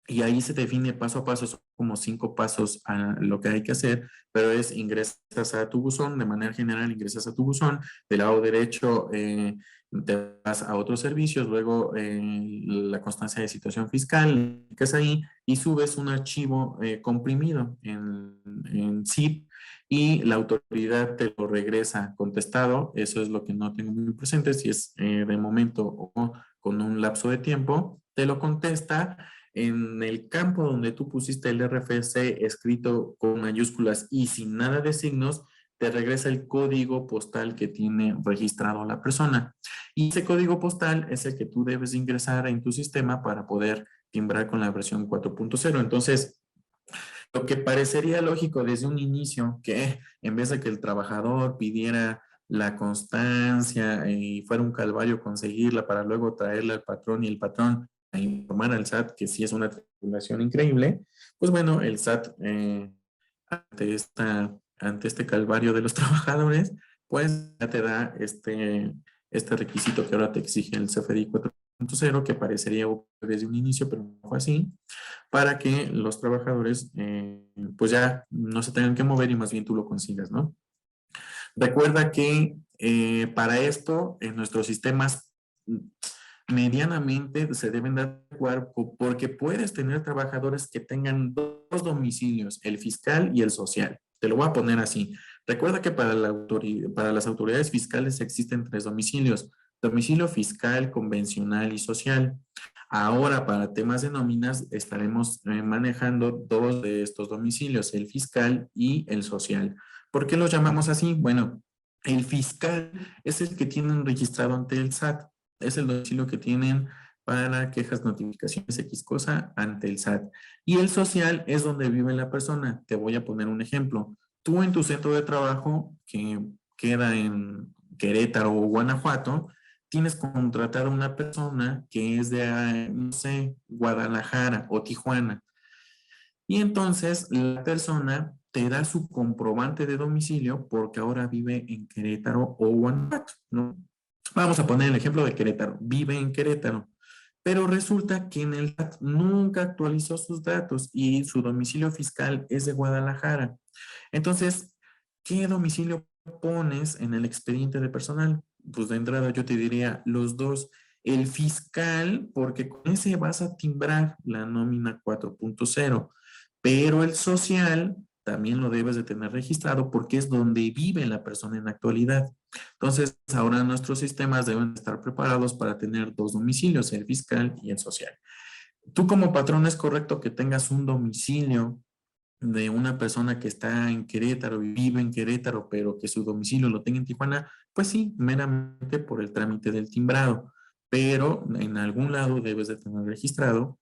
B: y ahí se define paso a paso, son como 5 pasos a lo que hay que hacer, pero es ingresas a tu buzón, de manera general ingresas a tu buzón, del lado derecho te vas a otros servicios, luego la constancia de situación fiscal, que es ahí, y subes un archivo comprimido en zip, y la autoridad te lo regresa contestado. Eso es lo que no tengo muy presente, si es de momento o con un lapso de tiempo, te lo contesta. En el campo donde tú pusiste el RFC escrito con mayúsculas y sin nada de signos, te regresa el código postal que tiene registrado la persona. Y ese código postal es el que tú debes ingresar en tu sistema para poder timbrar con la versión 4.0. Entonces, lo que parecería lógico desde un inicio, que en vez de que el trabajador pidiera la constancia y fuera un calvario conseguirla para luego traerla al patrón y el patrón a informar al SAT que sí es una tribulación increíble, pues bueno, el SAT ante, ante este calvario de los trabajadores, pues ya te da este requisito que ahora te exige el CFDI 4.0, que parecería desde un inicio, pero no fue así, para que los trabajadores pues ya no se tengan que mover y más bien tú lo consigas, ¿no? Recuerda que para esto en nuestros sistemas medianamente se deben de adecuar porque puedes tener trabajadores que tengan dos domicilios, el fiscal y el social. Te lo voy a poner así. Recuerda que para las autoridades fiscales existen 3 domicilios: domicilio fiscal, convencional y social. Ahora, para temas de nóminas, estaremos manejando 2 de estos domicilios, el fiscal y el social. ¿Por qué los llamamos así? Bueno, el fiscal es el que tienen registrado ante el SAT, es el domicilio que tienen para quejas, notificaciones, X cosa ante el SAT. Y el social es donde vive la persona. Te voy a poner un ejemplo. Tú en tu centro de trabajo, que queda en Querétaro o Guanajuato, tienes contratada una persona que es de, no sé, Guadalajara o Tijuana. Y entonces la persona te da su comprobante de domicilio porque ahora vive en Querétaro o Guanajuato, ¿no? Vamos a poner el ejemplo de Querétaro. Vive en Querétaro, pero resulta que en el SAT nunca actualizó sus datos y su domicilio fiscal es de Guadalajara. Entonces, ¿qué domicilio pones en el expediente de personal? Pues de entrada yo te diría los dos. El fiscal, porque con ese vas a timbrar la nómina 4.0, pero el social también lo debes de tener registrado porque es donde vive la persona en la actualidad. Entonces, ahora nuestros sistemas deben estar preparados para tener 2 domicilios, el fiscal y el social. Tú como patrón es correcto que tengas un domicilio de una persona que está en Querétaro y vive en Querétaro, pero que su domicilio lo tenga en Tijuana, pues sí, meramente por el trámite del timbrado, pero en algún lado debes de tener registrado,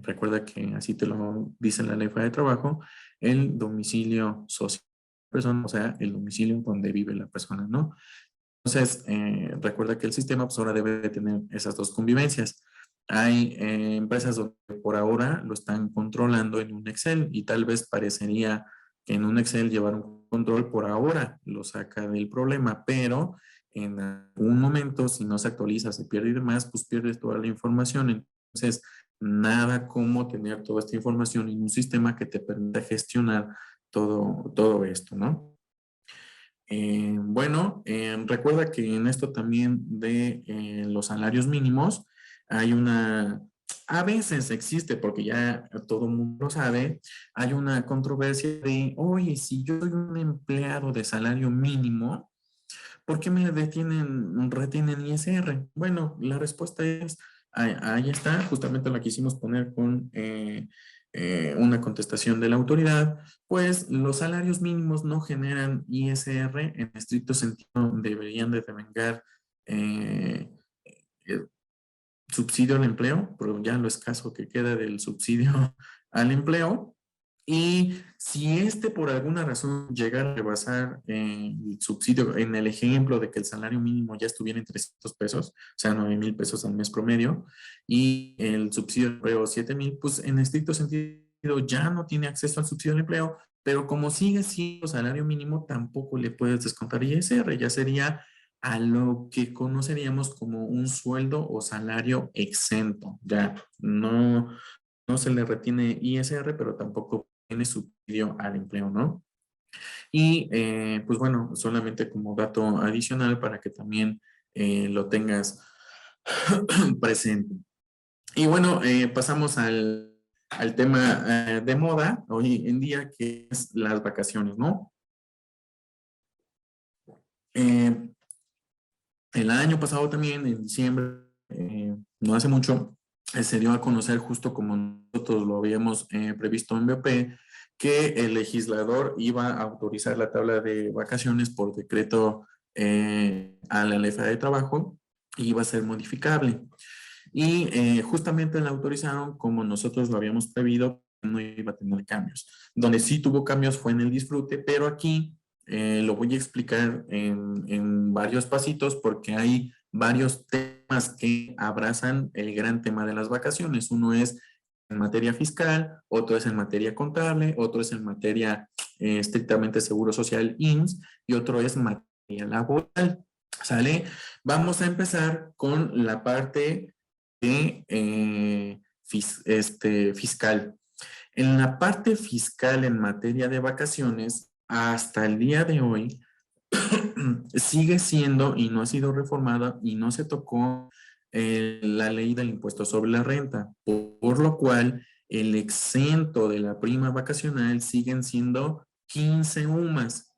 B: recuerda que así te lo dice la ley de trabajo, el domicilio social, persona, o sea, el domicilio donde vive la persona, ¿no? Entonces, recuerda que el sistema pues ahora debe de tener esas 2 convivencias. Hay empresas donde por ahora lo están controlando en un Excel y tal vez parecería que en un Excel llevar un control por ahora lo saca del problema, pero en algún momento, si no se actualiza, se pierde y demás, pues pierdes toda la información. Entonces, nada como tener toda esta información en un sistema que te permita gestionar todo esto, ¿no? Bueno, recuerda que en esto también de los salarios mínimos hay a veces existe, porque ya todo el mundo lo sabe, hay una controversia de, oye, si yo soy un empleado de salario mínimo, ¿por qué me retienen ISR? Bueno, la respuesta es, ahí está, justamente la quisimos poner con una contestación de la autoridad, pues los salarios mínimos no generan ISR, en estricto sentido deberían de devengar eh, eh, subsidio al empleo, pero ya lo escaso que queda del subsidio al empleo. Y si este por alguna razón llegara a rebasar el subsidio, en el ejemplo de que el salario mínimo ya estuviera en 300 pesos, o sea, 9,000 pesos al mes promedio, y el subsidio de empleo 7,000, pues en estricto sentido ya no tiene acceso al subsidio de empleo, pero como sigue siendo salario mínimo, tampoco le puedes descontar ISR, ya sería a lo que conoceríamos como un sueldo o salario exento. Ya no se le retiene ISR, pero tampoco tiene subsidio al empleo, ¿no? Y pues bueno, solamente como dato adicional para que también lo tengas presente. Y bueno, pasamos al tema de moda hoy en día, que es las vacaciones, ¿no? Eh, el año pasado también, en diciembre, no hace mucho, se dio a conocer, justo como nosotros lo habíamos previsto en BOP, que el legislador iba a autorizar la tabla de vacaciones por decreto a la Ley Federal de Trabajo y iba a ser modificable. Y justamente la autorizaron como nosotros lo habíamos previsto, no iba a tener cambios. Donde sí tuvo cambios fue en el disfrute, pero aquí lo voy a explicar en varios pasitos porque hay varios temas que abrazan el gran tema de las vacaciones. Uno es en materia fiscal, otro es en materia contable, otro es en materia estrictamente seguro social IMSS y otro es materia laboral. ¿Sale? Vamos a empezar con la parte de fiscal. En la parte fiscal en materia de vacaciones, hasta el día de hoy, sigue siendo y no ha sido reformada y no se tocó la ley del impuesto sobre la renta, por lo cual el exento de la prima vacacional siguen siendo 15 UMAS.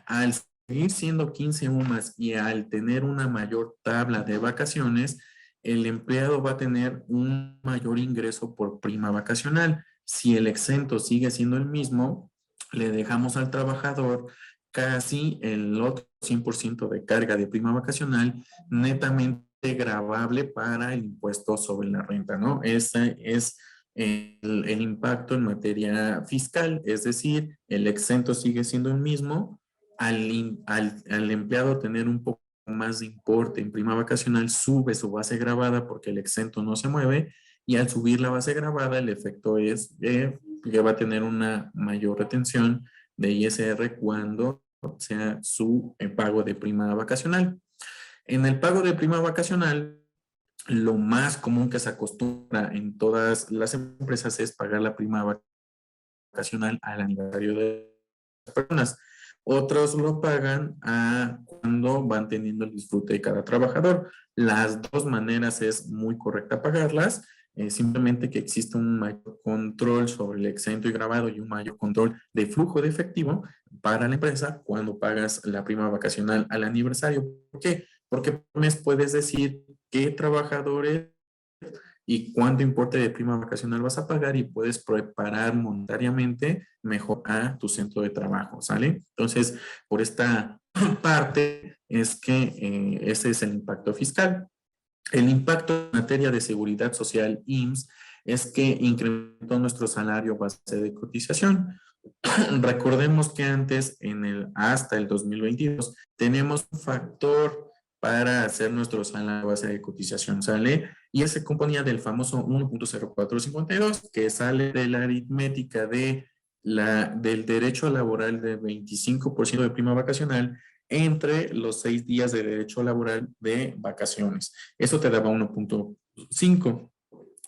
B: Al seguir siendo 15 UMAS y al tener una mayor tabla de vacaciones, el empleado va a tener un mayor ingreso por prima vacacional. Si el exento sigue siendo el mismo, le dejamos al trabajador casi el otro 100% de carga de prima vacacional netamente gravable para el impuesto sobre la renta, ¿no? Ese es el impacto en materia fiscal, es decir, el exento sigue siendo el mismo, al empleado tener un poco más de importe en prima vacacional, sube su base gravada porque el exento no se mueve y al subir la base gravada el efecto es que va a tener una mayor retención de ISR cuando sea su pago de prima vacacional. En el pago de prima vacacional, lo más común que se acostumbra en todas las empresas es pagar la prima vacacional al aniversario de las personas. Otros lo pagan cuando van teniendo el disfrute de cada trabajador. Las dos maneras es muy correcta pagarlas. Simplemente que existe un mayor control sobre el exento y grabado y un mayor control de flujo de efectivo para la empresa cuando pagas la prima vacacional al aniversario. ¿Por qué? Porque por mes puedes decir qué trabajadores y cuánto importe de prima vacacional vas a pagar y puedes preparar monetariamente mejor a tu centro de trabajo, ¿sale? Entonces, por esta parte es que ese es el impacto fiscal. El impacto en materia de seguridad social IMSS es que incrementó nuestro salario base de cotización. Recordemos que antes, hasta el 2022, tenemos un factor para hacer nuestro salario base de cotización, ¿sale? Y ese se componía del famoso 1.0452, que sale de la aritmética de del derecho laboral de 25% de prima vacacional entre los 6 días de derecho laboral de vacaciones. Eso te daba 1.5.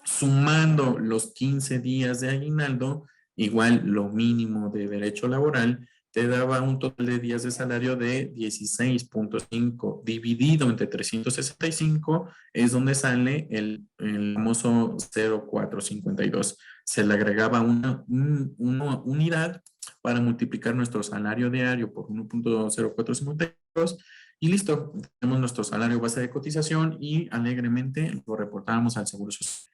B: Sumando los 15 días de aguinaldo, igual lo mínimo de derecho laboral, te daba un total de días de salario de 16.5. Dividido entre 365 es donde sale el famoso 0,452. Se le agregaba una unidad para multiplicar nuestro salario diario por 1.0452 y listo, tenemos nuestro salario base de cotización y alegremente lo reportábamos al Seguro Social.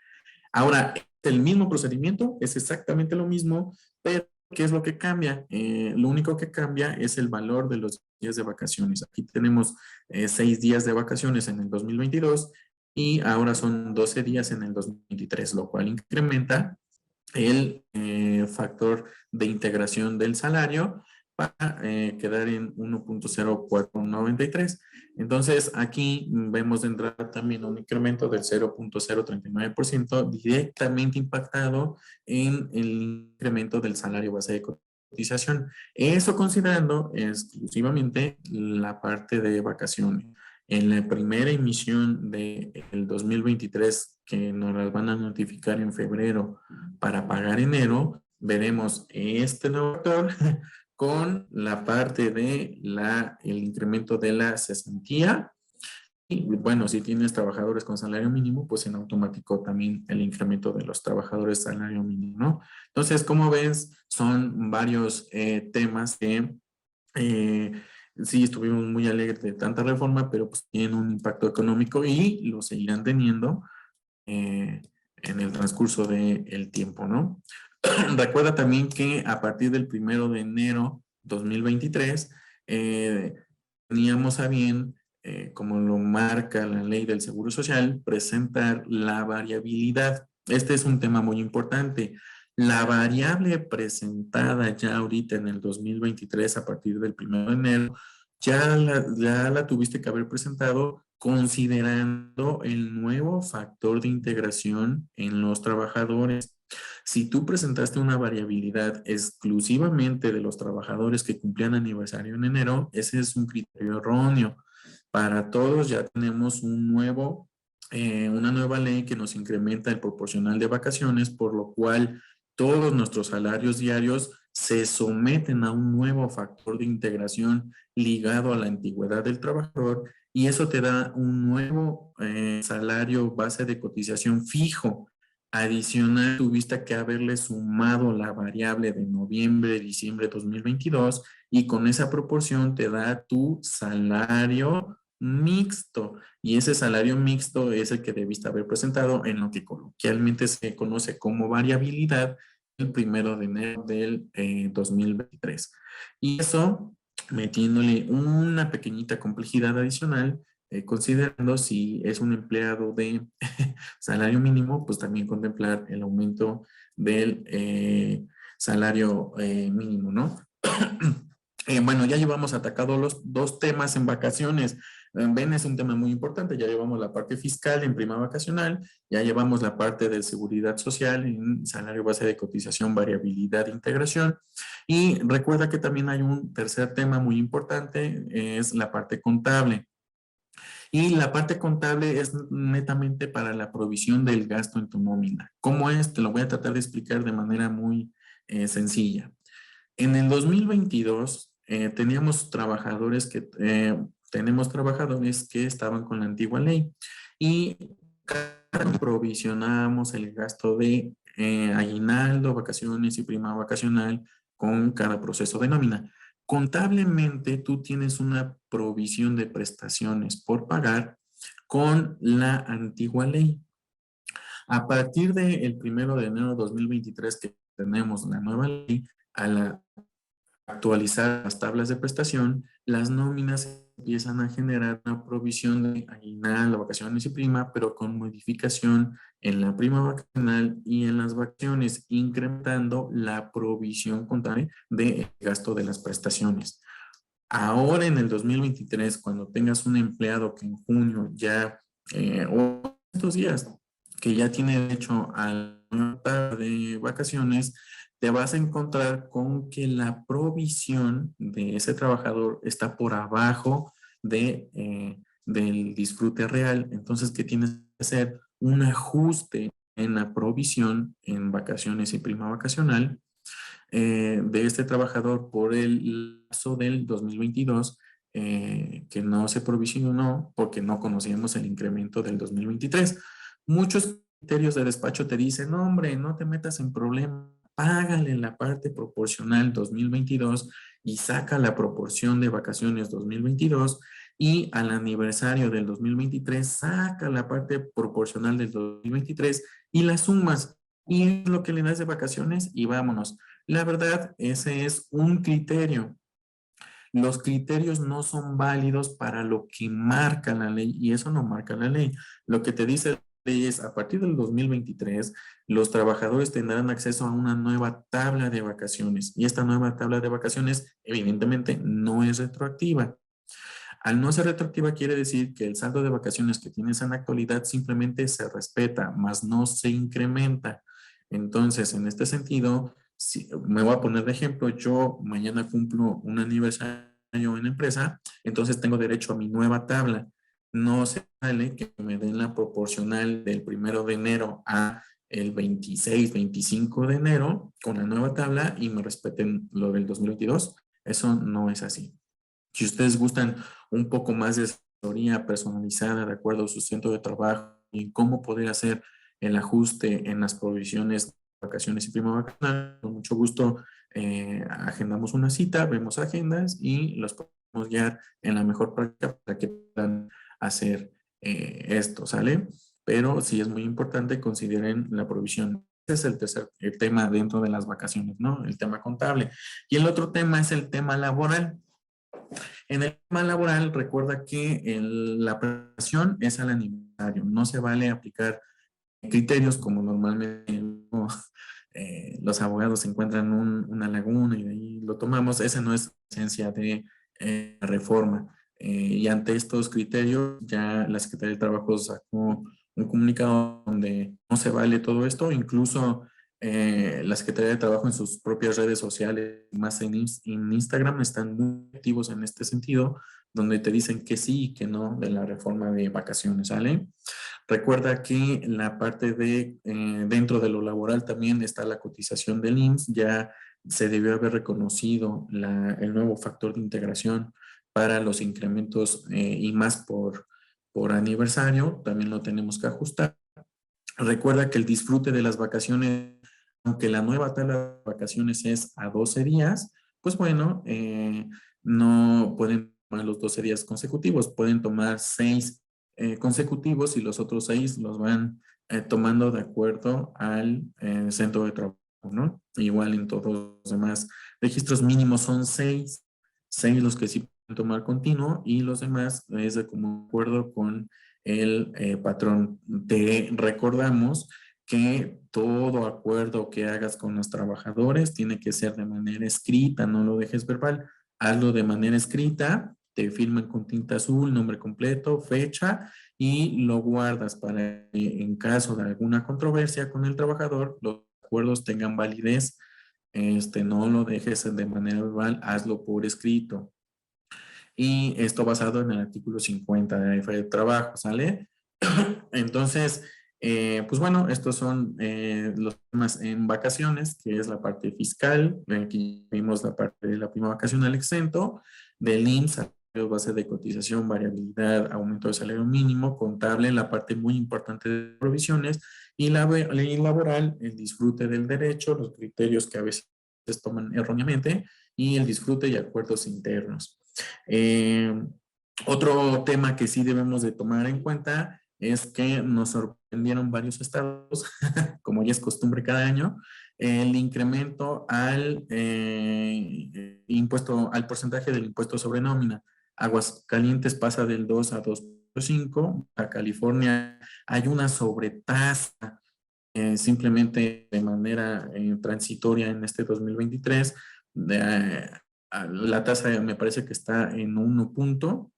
B: Ahora, es el mismo procedimiento, es exactamente lo mismo, pero ¿qué es lo que cambia? Lo único que cambia es el valor de los días de vacaciones. Aquí tenemos 6 días de vacaciones en el 2022 y ahora son 12 días en el 2023, lo cual incrementa el factor de integración del salario para quedar en 1.0493. Entonces, aquí vemos de entrada también un incremento del 0.039% directamente impactado en el incremento del salario base de cotización. Eso considerando exclusivamente la parte de vacaciones. En la primera emisión del 2023, que nos las van a notificar en febrero para pagar enero, veremos este nuevo factor con la parte de el incremento de la cesantía. Y bueno, si tienes trabajadores con salario mínimo, pues en automático también el incremento de los trabajadores salario mínimo, ¿no? Entonces, como ves, son varios temas que sí estuvimos muy alegres de tanta reforma, pero pues tienen un impacto económico y lo seguirán teniendo en el transcurso del tiempo, ¿no? Recuerda también que a partir del 1 de enero 2023 teníamos a bien, como lo marca la ley del Seguro Social, presentar la variabilidad. Este es un tema muy importante. La variable presentada ya ahorita en el 2023 a partir del 1 de enero, ya la tuviste que haber presentado considerando el nuevo factor de integración en los trabajadores. Si tú presentaste una variabilidad exclusivamente de los trabajadores que cumplían aniversario en enero, ese es un criterio erróneo. Para todos ya tenemos una nueva ley que nos incrementa el proporcional de vacaciones, por lo cual todos nuestros salarios diarios se someten a un nuevo factor de integración ligado a la antigüedad del trabajador y eso te da un nuevo salario base de cotización fijo. Adicional, tuviste que haberle sumado la variable de noviembre, diciembre de 2022 y con esa proporción te da tu salario mixto. Y ese salario mixto es el que debiste haber presentado en lo que coloquialmente se conoce como variabilidad el 1 de enero del 2023. Y eso metiéndole una pequeñita complejidad adicional, considerando si es un empleado de salario mínimo, pues también contemplar el aumento del salario mínimo, ¿no? Bueno, ya llevamos atacado los dos temas en vacaciones. Ven, es un tema muy importante. Ya llevamos la parte fiscal en prima vacacional, ya llevamos la parte de seguridad social en salario base de cotización, variabilidad e integración. Y recuerda que también hay un tercer tema muy importante, es la parte contable. Y la parte contable es netamente para la provisión del gasto en tu nómina. ¿Cómo es? Te lo voy a tratar de explicar de manera muy sencilla. En el 2022 tenemos trabajadores que estaban con la antigua ley y provisionábamos el gasto de aguinaldo, vacaciones y prima vacacional con cada proceso de nómina. Contablemente, tú tienes una provisión de prestaciones por pagar con la antigua ley. A partir del 1 de enero de 2023 que tenemos la nueva ley, al actualizar las tablas de prestación, las nóminas empiezan a generar una provisión de aguinaldo, vacaciones y prima, pero con modificación en la prima vacacional y en las vacaciones, incrementando la provisión contable de gasto de las prestaciones. Ahora en el 2023, cuando tengas un empleado que en junio ya, o estos días, que ya tiene derecho a la de vacaciones, te vas a encontrar con que la provisión de ese trabajador está por abajo del disfrute real. Entonces, ¿qué tienes que hacer? Un ajuste en la provisión en vacaciones y prima vacacional de este trabajador por el lapso del 2022 que no se provisionó porque no conocíamos el incremento del 2023. Muchos criterios de despacho te dicen, no, hombre, no te metas en problemas, págale la parte proporcional 2022 y saca la proporción de vacaciones 2022 y al aniversario del 2023 saca la parte proporcional del 2023 y las sumas y es lo que le das de vacaciones y vámonos. La verdad, ese es un criterio. Los criterios no son válidos para lo que marca la ley y eso no marca la ley. Lo que te dice la ley es a partir del 2023 los trabajadores tendrán acceso a una nueva tabla de vacaciones y esta nueva tabla de vacaciones evidentemente no es retroactiva. Al no ser retroactiva quiere decir que el saldo de vacaciones que tienes en la actualidad simplemente se respeta, más no se incrementa. Entonces, en este sentido, si, me voy a poner de ejemplo, yo mañana cumplo un aniversario en empresa, entonces tengo derecho a mi nueva tabla. No se vale que me den la proporcional del 1 de enero a el 26, 25 de enero con la nueva tabla y me respeten lo del 2022. Eso no es así. Si ustedes gustan un poco más de asesoría personalizada de acuerdo a su centro de trabajo y cómo poder hacer el ajuste en las provisiones de vacaciones y prima vacacional, con mucho gusto agendamos una cita, vemos agendas y los podemos guiar en la mejor práctica para que puedan hacer esto, ¿sale? Pero sí es muy importante consideren la provisión. Ese es el tercer tema dentro de las vacaciones, ¿no? El tema contable. Y el otro tema es el tema laboral. En el tema laboral, recuerda que la preparación es al aniversario. No se vale aplicar criterios como normalmente ¿no? Los abogados encuentran una laguna y de ahí lo tomamos. Esa no es la esencia de reforma. Y ante estos criterios, ya la Secretaría del Trabajo sacó un comunicado donde no se vale todo esto, incluso la Secretaría de Trabajo en sus propias redes sociales, más en Instagram, están muy activos en este sentido, donde te dicen que sí y que no de la reforma de vacaciones, ¿sale? Recuerda que la parte de dentro de lo laboral también está la cotización del IMSS, ya se debió haber reconocido el nuevo factor de integración para los incrementos y más por aniversario, también lo tenemos que ajustar. Recuerda que el disfrute de las vacaciones, aunque la nueva tabla de vacaciones es a 12 días, pues bueno, no pueden tomar los 12 días consecutivos, pueden tomar 6 consecutivos y los otros 6 los van tomando de acuerdo al centro de trabajo, ¿no? Igual en todos los demás registros mínimos son 6, 6 los que sí pueden tomar continuo y los demás es de como acuerdo con el patrón. Te recordamos que todo acuerdo que hagas con los trabajadores tiene que ser de manera escrita, no lo dejes verbal, hazlo de manera escrita, te firman con tinta azul, nombre completo, fecha y lo guardas para que en caso de alguna controversia con el trabajador, los acuerdos tengan validez. No lo dejes de manera verbal, hazlo por escrito y esto basado en el artículo 50 de la Ley de Trabajo, ¿sale? Entonces, pues bueno, estos son los temas en vacaciones, que es la parte fiscal. Aquí vimos la parte de la prima vacacional exento, del IMSS, base de cotización, variabilidad, aumento de salario mínimo, contable, la parte muy importante de provisiones, y la ley laboral, el disfrute del derecho, los criterios que a veces toman erróneamente, y el disfrute y acuerdos internos. Eh, Otro tema que sí debemos de tomar en cuenta es que nos sorprendieron varios estados, como ya es costumbre cada año, el incremento al impuesto, al porcentaje del impuesto sobre nómina. Aguascalientes pasa del 2 a 2.5, a California hay una sobretasa simplemente de manera transitoria en este 2023. La tasa me parece que está en 1 punto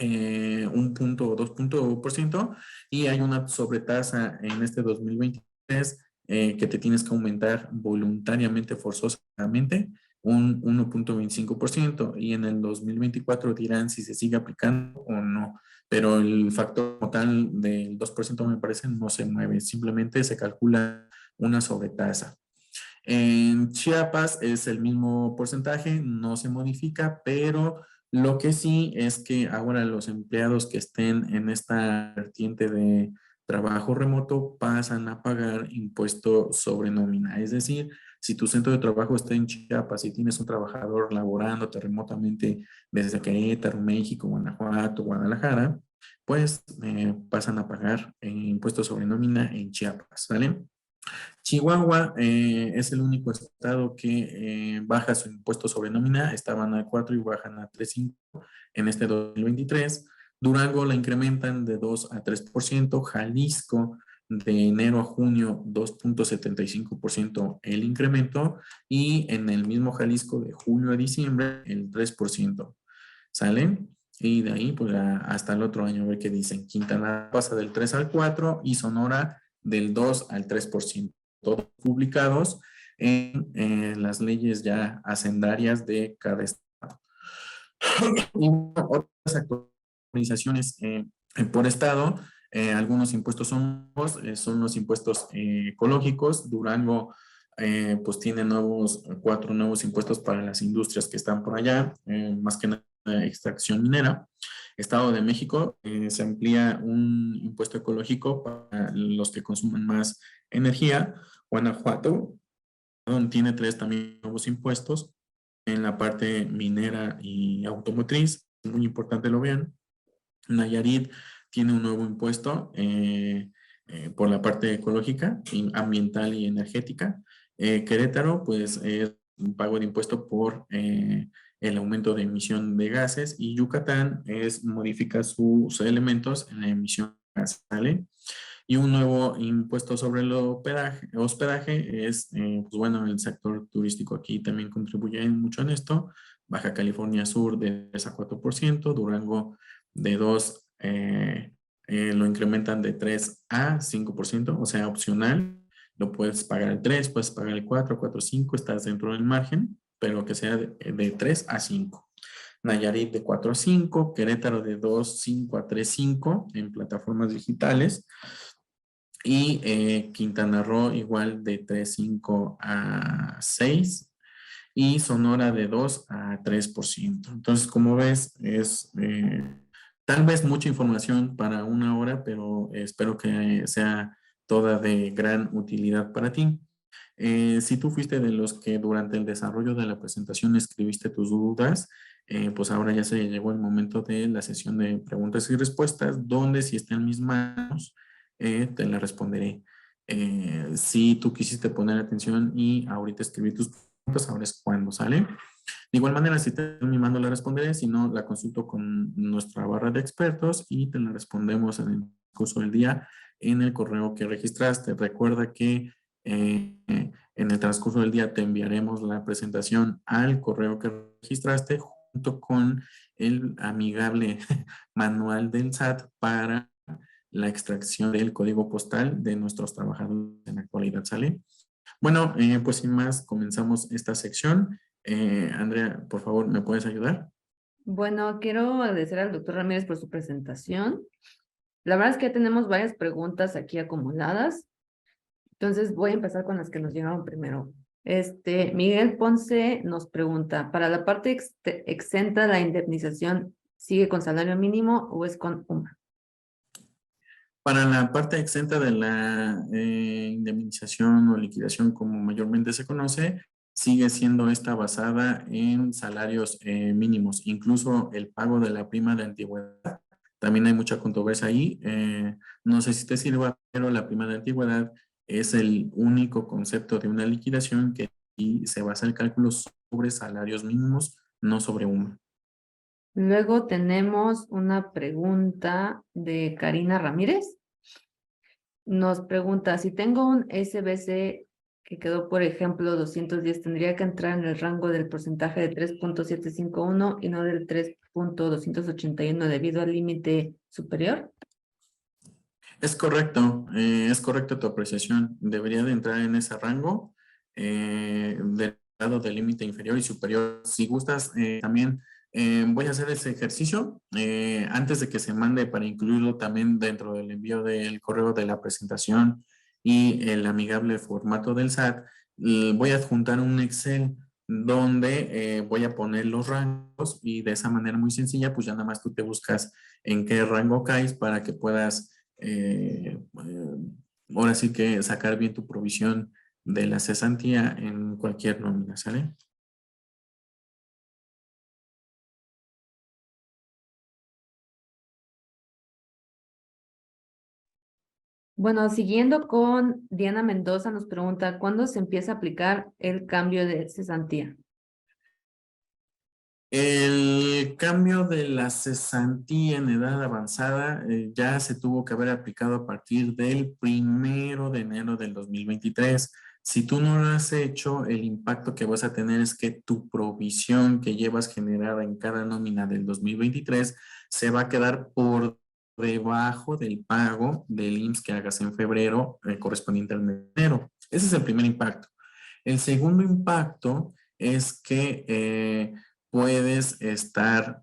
B: o 2 puntos por ciento y hay una sobretasa en este 2023 que te tienes que aumentar voluntariamente, forzosamente, un 1.25%, y en el 2024 dirán si se sigue aplicando o no, pero el factor total del 2% me parece no se mueve, simplemente se calcula una sobretasa. En Chiapas es el mismo porcentaje, no se modifica, pero lo que sí es que ahora los empleados que estén en esta vertiente de trabajo remoto pasan a pagar impuesto sobre nómina. Es decir, si tu centro de trabajo está en Chiapas y tienes un trabajador laborándote remotamente desde Querétaro, México, Guanajuato, Guadalajara, pues pasan a pagar impuestos sobre nómina en Chiapas, ¿vale? Chihuahua es el único estado que baja su impuesto sobre nómina, estaban a 4 y bajan a 3.5 en este 2023. Durango la incrementan de 2 a 3%, Jalisco de enero a junio 2.75% el incremento, y en el mismo Jalisco de julio a diciembre el 3%. ¿Sale? Y de ahí pues hasta el otro año a ver qué dicen. Quintana pasa del 3 al 4 y Sonora del 2 al 3%, todos publicados en las leyes ya hacendarias de cada estado. Y otras actualizaciones por estado, algunos impuestos son los impuestos ecológicos. Durango pues tiene 4 nuevos impuestos para las industrias que están por allá, más que nada extracción minera. Estado de México se amplía un impuesto ecológico para los que consumen más energía. Guanajuato tiene 3 también nuevos impuestos en la parte minera y automotriz. Es muy importante lo vean. Nayarit tiene un nuevo impuesto por la parte ecológica, ambiental y energética. Querétaro, pues es un pago de impuesto por el aumento de emisión de gases, y Yucatán modifica sus elementos en la emisión de gases, ¿vale? Y un nuevo impuesto sobre el hospedaje es, pues bueno, el sector turístico aquí también contribuye mucho en esto. Baja California Sur de 3 a 4%, Durango de 2, lo incrementan de 3 a 5%, o sea, opcional. Lo puedes pagar el 3, puedes pagar el 4, 4, 5, estás dentro del margen, pero que sea de 3 a 5. Nayarit de 4 a 5, Querétaro de 2, 5 a 3, 5 en plataformas digitales. Y Quintana Roo igual de 3.5 a 6, y Sonora de 2 a 3%. Entonces, como ves, es tal vez mucha información para una hora, pero espero que sea toda de gran utilidad para ti. Si tú fuiste de los que durante el desarrollo de la presentación escribiste tus dudas, pues ahora ya se llegó el momento de la sesión de preguntas y respuestas, donde si está en mis manos, te la responderé. Si tú quisiste poner atención y ahorita escribir tus preguntas, ahora es cuando sale. De igual manera, si te en mi mano la responderé, si no, la consulto con nuestra barra de expertos y te la respondemos en el curso del día en el correo que registraste. Recuerda que en el transcurso del día te enviaremos la presentación al correo que registraste junto con el amigable manual del SAT para la extracción del código postal de nuestros trabajadores en la actualidad, ¿sale? Bueno, pues sin más, comenzamos esta sección. Andrea, por favor, ¿me puedes ayudar?
A: Bueno, quiero agradecer al doctor Ramírez por su presentación. La verdad es que tenemos varias preguntas aquí acumuladas. Entonces voy a empezar con las que nos llegaron primero. Miguel Ponce nos pregunta, ¿para la parte exenta la indemnización sigue con salario mínimo o es con UMA?
B: Para la parte exenta de la indemnización o liquidación, como mayormente se conoce, sigue siendo esta basada en salarios mínimos, incluso el pago de la prima de antigüedad. También hay mucha controversia ahí. No sé si te sirva, pero la prima de antigüedad es el único concepto de una liquidación que se basa el cálculo sobre salarios mínimos, no sobre UMA.
A: Luego tenemos una pregunta de Karina Ramírez. Nos pregunta, si tengo un SBC que quedó, por ejemplo, 210, ¿tendría que entrar en el rango del porcentaje de 3.751 y no del 3.281 debido al límite superior?
B: Es correcto tu apreciación. Debería de entrar en ese rango del lado del límite inferior y superior. Si gustas, también voy a hacer ese ejercicio antes de que se mande para incluirlo también dentro del envío del correo de la presentación y el amigable formato del SAT. Voy a adjuntar un Excel donde voy a poner los rangos y de esa manera muy sencilla, pues ya nada más tú te buscas en qué rango caes para que puedas ahora sí que sacar bien tu provisión de la cesantía en cualquier nómina, ¿sale?
A: Bueno, siguiendo con Diana Mendoza nos pregunta, ¿cuándo se empieza a aplicar el cambio de cesantía?
B: El cambio de la cesantía en edad avanzada ya se tuvo que haber aplicado a partir del 1 de enero del 2023. Si tú no lo has hecho, el impacto que vas a tener es que tu provisión que llevas generada en cada nómina del 2023 se va a quedar por debajo del pago del IMSS que hagas en febrero correspondiente al mes de enero. Ese es el primer impacto. El segundo impacto es que puedes estar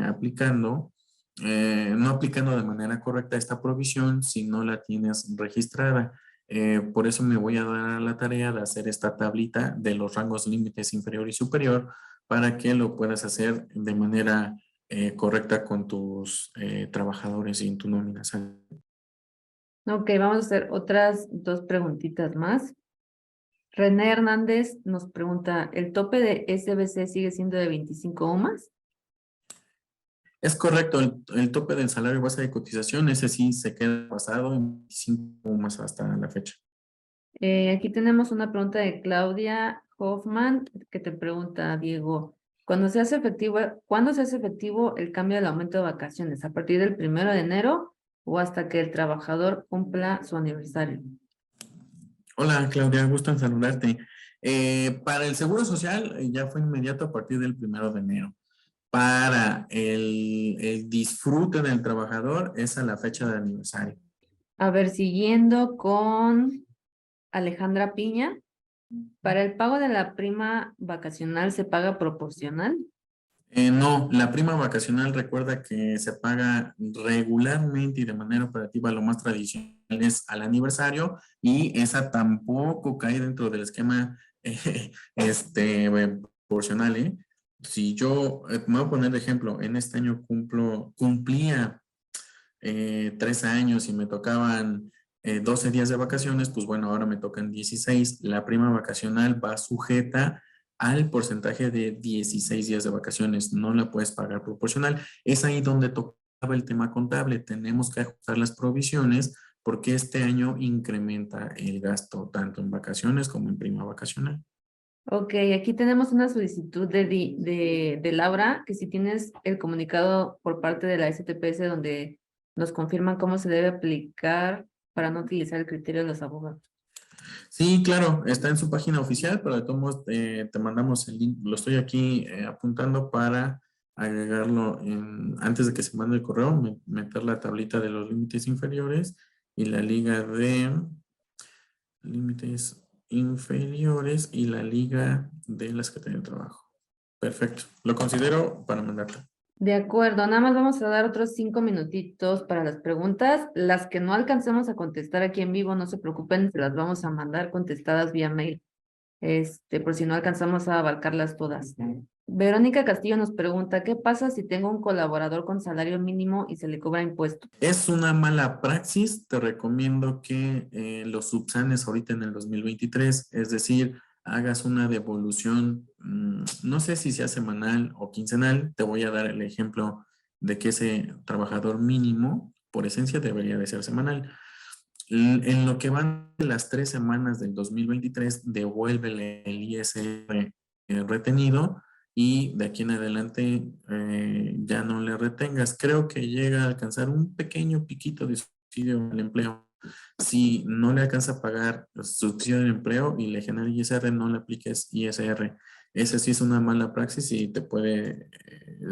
B: aplicando, no aplicando de manera correcta esta provisión si no la tienes registrada. Por eso me voy a dar a la tarea de hacer esta tablita de los rangos límites inferior y superior para que lo puedas hacer de manera correcta con tus trabajadores y en tu nómina.
A: Ok, vamos a hacer otras dos preguntitas más. René Hernández nos pregunta, ¿el tope de SBC sigue siendo de 25 UMAS?
B: Es correcto, el tope del salario base de cotización, ese sí se queda pasado en 25 más hasta la fecha.
A: Aquí tenemos una pregunta de Claudia Hoffman que te pregunta, Diego, ¿cuándo se hace efectivo el cambio del aumento de vacaciones? ¿A partir del 1 de enero o hasta que el trabajador cumpla su aniversario?
B: Hola Claudia, gusto en saludarte. Para el Seguro Social ya fue inmediato a partir del 1 de enero. Para el disfrute del trabajador es a la fecha de aniversario.
A: A ver, siguiendo con Alejandra Piña, ¿para el pago de la prima vacacional se paga proporcional?
B: No, la prima vacacional recuerda que se paga regularmente y de manera operativa. Lo más tradicional es al aniversario y esa tampoco cae dentro del esquema proporcional, ¿eh? Si yo, me voy a poner de ejemplo, en este año cumplía 3 años y me tocaban 12 días de vacaciones, pues bueno, ahora me tocan 16. La prima vacacional va sujeta al porcentaje de 16 días de vacaciones, no la puedes pagar proporcional. Es ahí donde tocaba el tema contable, tenemos que ajustar las provisiones porque este año incrementa el gasto tanto en vacaciones como en prima vacacional.
A: Ok, aquí tenemos una solicitud de Laura, que si tienes el comunicado por parte de la STPS donde nos confirman cómo se debe aplicar para no utilizar el criterio de los abogados.
B: Sí, claro, está en su página oficial, pero de todos modos te mandamos el link. Lo estoy aquí apuntando para agregarlo antes de que se mande el correo, meter la tablita de los límites inferiores y la liga de límites inferiores y la liga de la Secretaría de Trabajo. Perfecto, lo considero para mandarte.
A: De acuerdo, nada más vamos a dar otros 5 minutitos para las preguntas. Las que no alcancemos a contestar aquí en vivo, no se preocupen, se las vamos a mandar contestadas vía mail. Por si no alcanzamos a abarcarlas todas. Verónica Castillo nos pregunta, ¿qué pasa si tengo un colaborador con salario mínimo y se le cobra impuesto?
B: Es una mala praxis, te recomiendo que lo subsanes ahorita en el 2023, es decir, hagas una devolución, no sé si sea semanal o quincenal, te voy a dar el ejemplo de que ese trabajador mínimo, por esencia, debería de ser semanal. En lo que van de las 3 semanas del 2023, devuélvele el ISR retenido y de aquí en adelante ya no le retengas. Creo que llega a alcanzar un pequeño piquito de subsidio al empleo. Si no le alcanza a pagar subsidio del empleo y le genera ISR, no le apliques ISR. Ese sí es una mala praxis y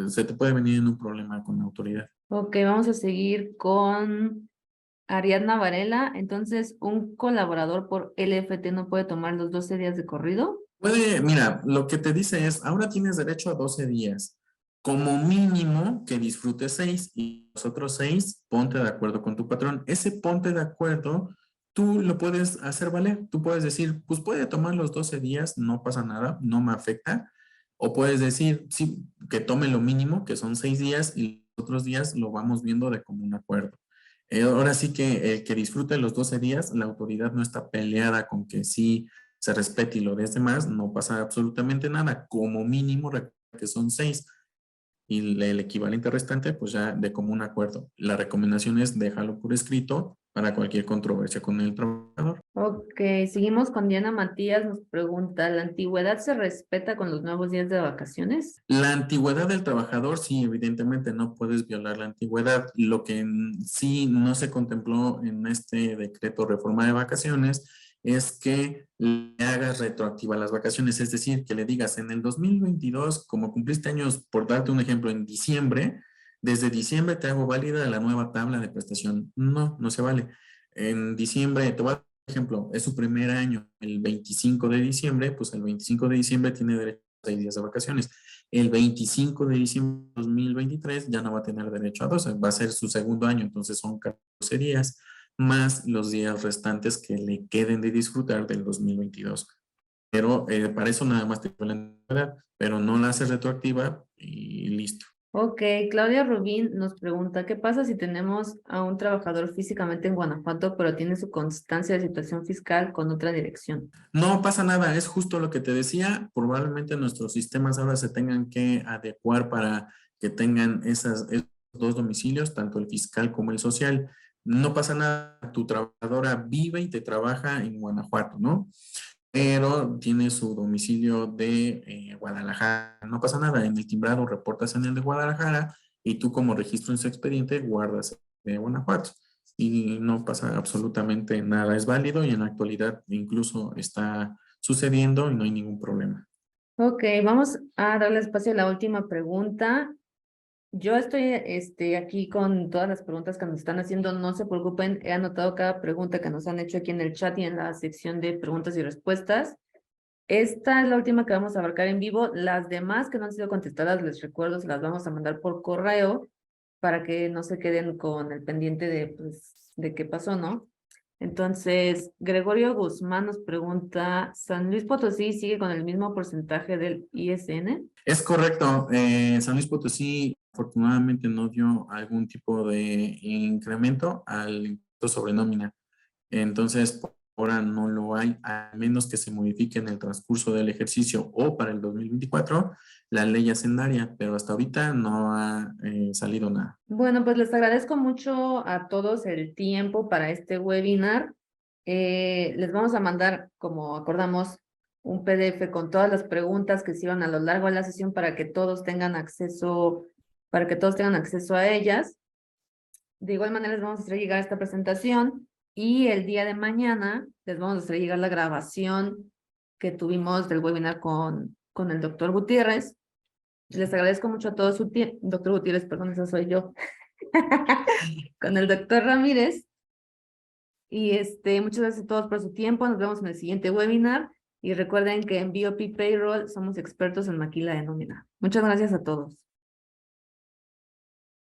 B: se te puede venir en un problema con la autoridad.
A: Ok, vamos a seguir con Ariadna Varela, entonces, ¿un colaborador por LFT no puede tomar los 12 días de corrido?
B: Puede, mira, lo que te dice es, ahora tienes derecho a 12 días. Como mínimo que disfrutes 6 y los otros 6, ponte de acuerdo con tu patrón. Ese ponte de acuerdo, tú lo puedes hacer valer. Tú puedes decir, pues puede tomar los 12 días, no pasa nada, no me afecta. O puedes decir, sí, que tome lo mínimo, que son 6 días, y los otros días lo vamos viendo de común acuerdo. Ahora sí que el que disfrute los 12 días, la autoridad no está peleada con que sí se respete y lo des de más, no pasa absolutamente nada. Como mínimo, recuerda que son 6 y el equivalente restante, pues ya de común acuerdo. La recomendación es déjalo por escrito para cualquier controversia con el trabajador.
A: Ok, seguimos con Diana Matías, nos pregunta, ¿la antigüedad se respeta con los nuevos días de vacaciones?
B: La antigüedad del trabajador, sí, evidentemente no puedes violar la antigüedad. Lo que sí no se contempló en este decreto reforma de vacaciones es que le hagas retroactiva las vacaciones, es decir, que le digas en el 2022, como cumpliste años, por darte un ejemplo, en diciembre, desde diciembre te hago válida la nueva tabla de prestación. No, no se vale. En diciembre, te voy a dar un ejemplo, es su primer año, el 25 de diciembre, pues el 25 de diciembre tiene derecho a 6 días de vacaciones. El 25 de diciembre de 2023 ya no va a tener derecho a 12, va a ser su segundo año, entonces son 14 días más los días restantes que le queden de disfrutar del 2022. Pero para eso nada más te pueden dar, pero no la haces retroactiva y listo.
A: Ok, Claudia Rubín nos pregunta, ¿qué pasa si tenemos a un trabajador físicamente en Guanajuato, pero tiene su constancia de situación fiscal con otra dirección?
B: No pasa nada, es justo lo que te decía. Probablemente nuestros sistemas ahora se tengan que adecuar para que tengan esos dos domicilios, tanto el fiscal como el social. No pasa nada, tu trabajadora vive y te trabaja en Guanajuato, ¿no? Pero tiene su domicilio de Guadalajara. No pasa nada, en el timbrado reportas en el de Guadalajara y tú como registro en su expediente guardas de Guanajuato y no pasa absolutamente nada. Es válido y en la actualidad incluso está sucediendo y no hay ningún problema.
A: Ok, vamos a darle espacio a la última pregunta. Yo estoy aquí con todas las preguntas que nos están haciendo, no se preocupen, he anotado cada pregunta que nos han hecho aquí en el chat y en la sección de preguntas y respuestas. Esta es la última que vamos a abarcar en vivo. Las demás que no han sido contestadas, les recuerdo, se las vamos a mandar por correo para que no se queden con el pendiente de, pues, de qué pasó, ¿no? Entonces, Gregorio Guzmán nos pregunta, ¿San Luis Potosí sigue con el mismo porcentaje del ISN?
B: Es correcto, San Luis Potosí afortunadamente no dio algún tipo de incremento al impuesto sobre nómina. Entonces, por ahora no lo hay, a menos que se modifique en el transcurso del ejercicio o para el 2024 la ley hacendaria, pero hasta ahorita no ha salido nada.
A: Bueno, pues les agradezco mucho a todos el tiempo para este webinar. Les vamos a mandar, como acordamos, un PDF con todas las preguntas que se iban a lo largo de la sesión para que todos tengan acceso, a ellas. De igual manera les vamos a hacer llegar esta presentación y el día de mañana les vamos a hacer llegar la grabación que tuvimos del webinar con el doctor Gutiérrez. Les agradezco mucho a todos su tiempo. Doctor Gutiérrez, perdón, esa soy yo. Con el doctor Ramírez. Y muchas gracias a todos por su tiempo. Nos vemos en el siguiente webinar. Y recuerden que en BOP Payroll somos expertos en maquila de nómina. Muchas gracias a todos.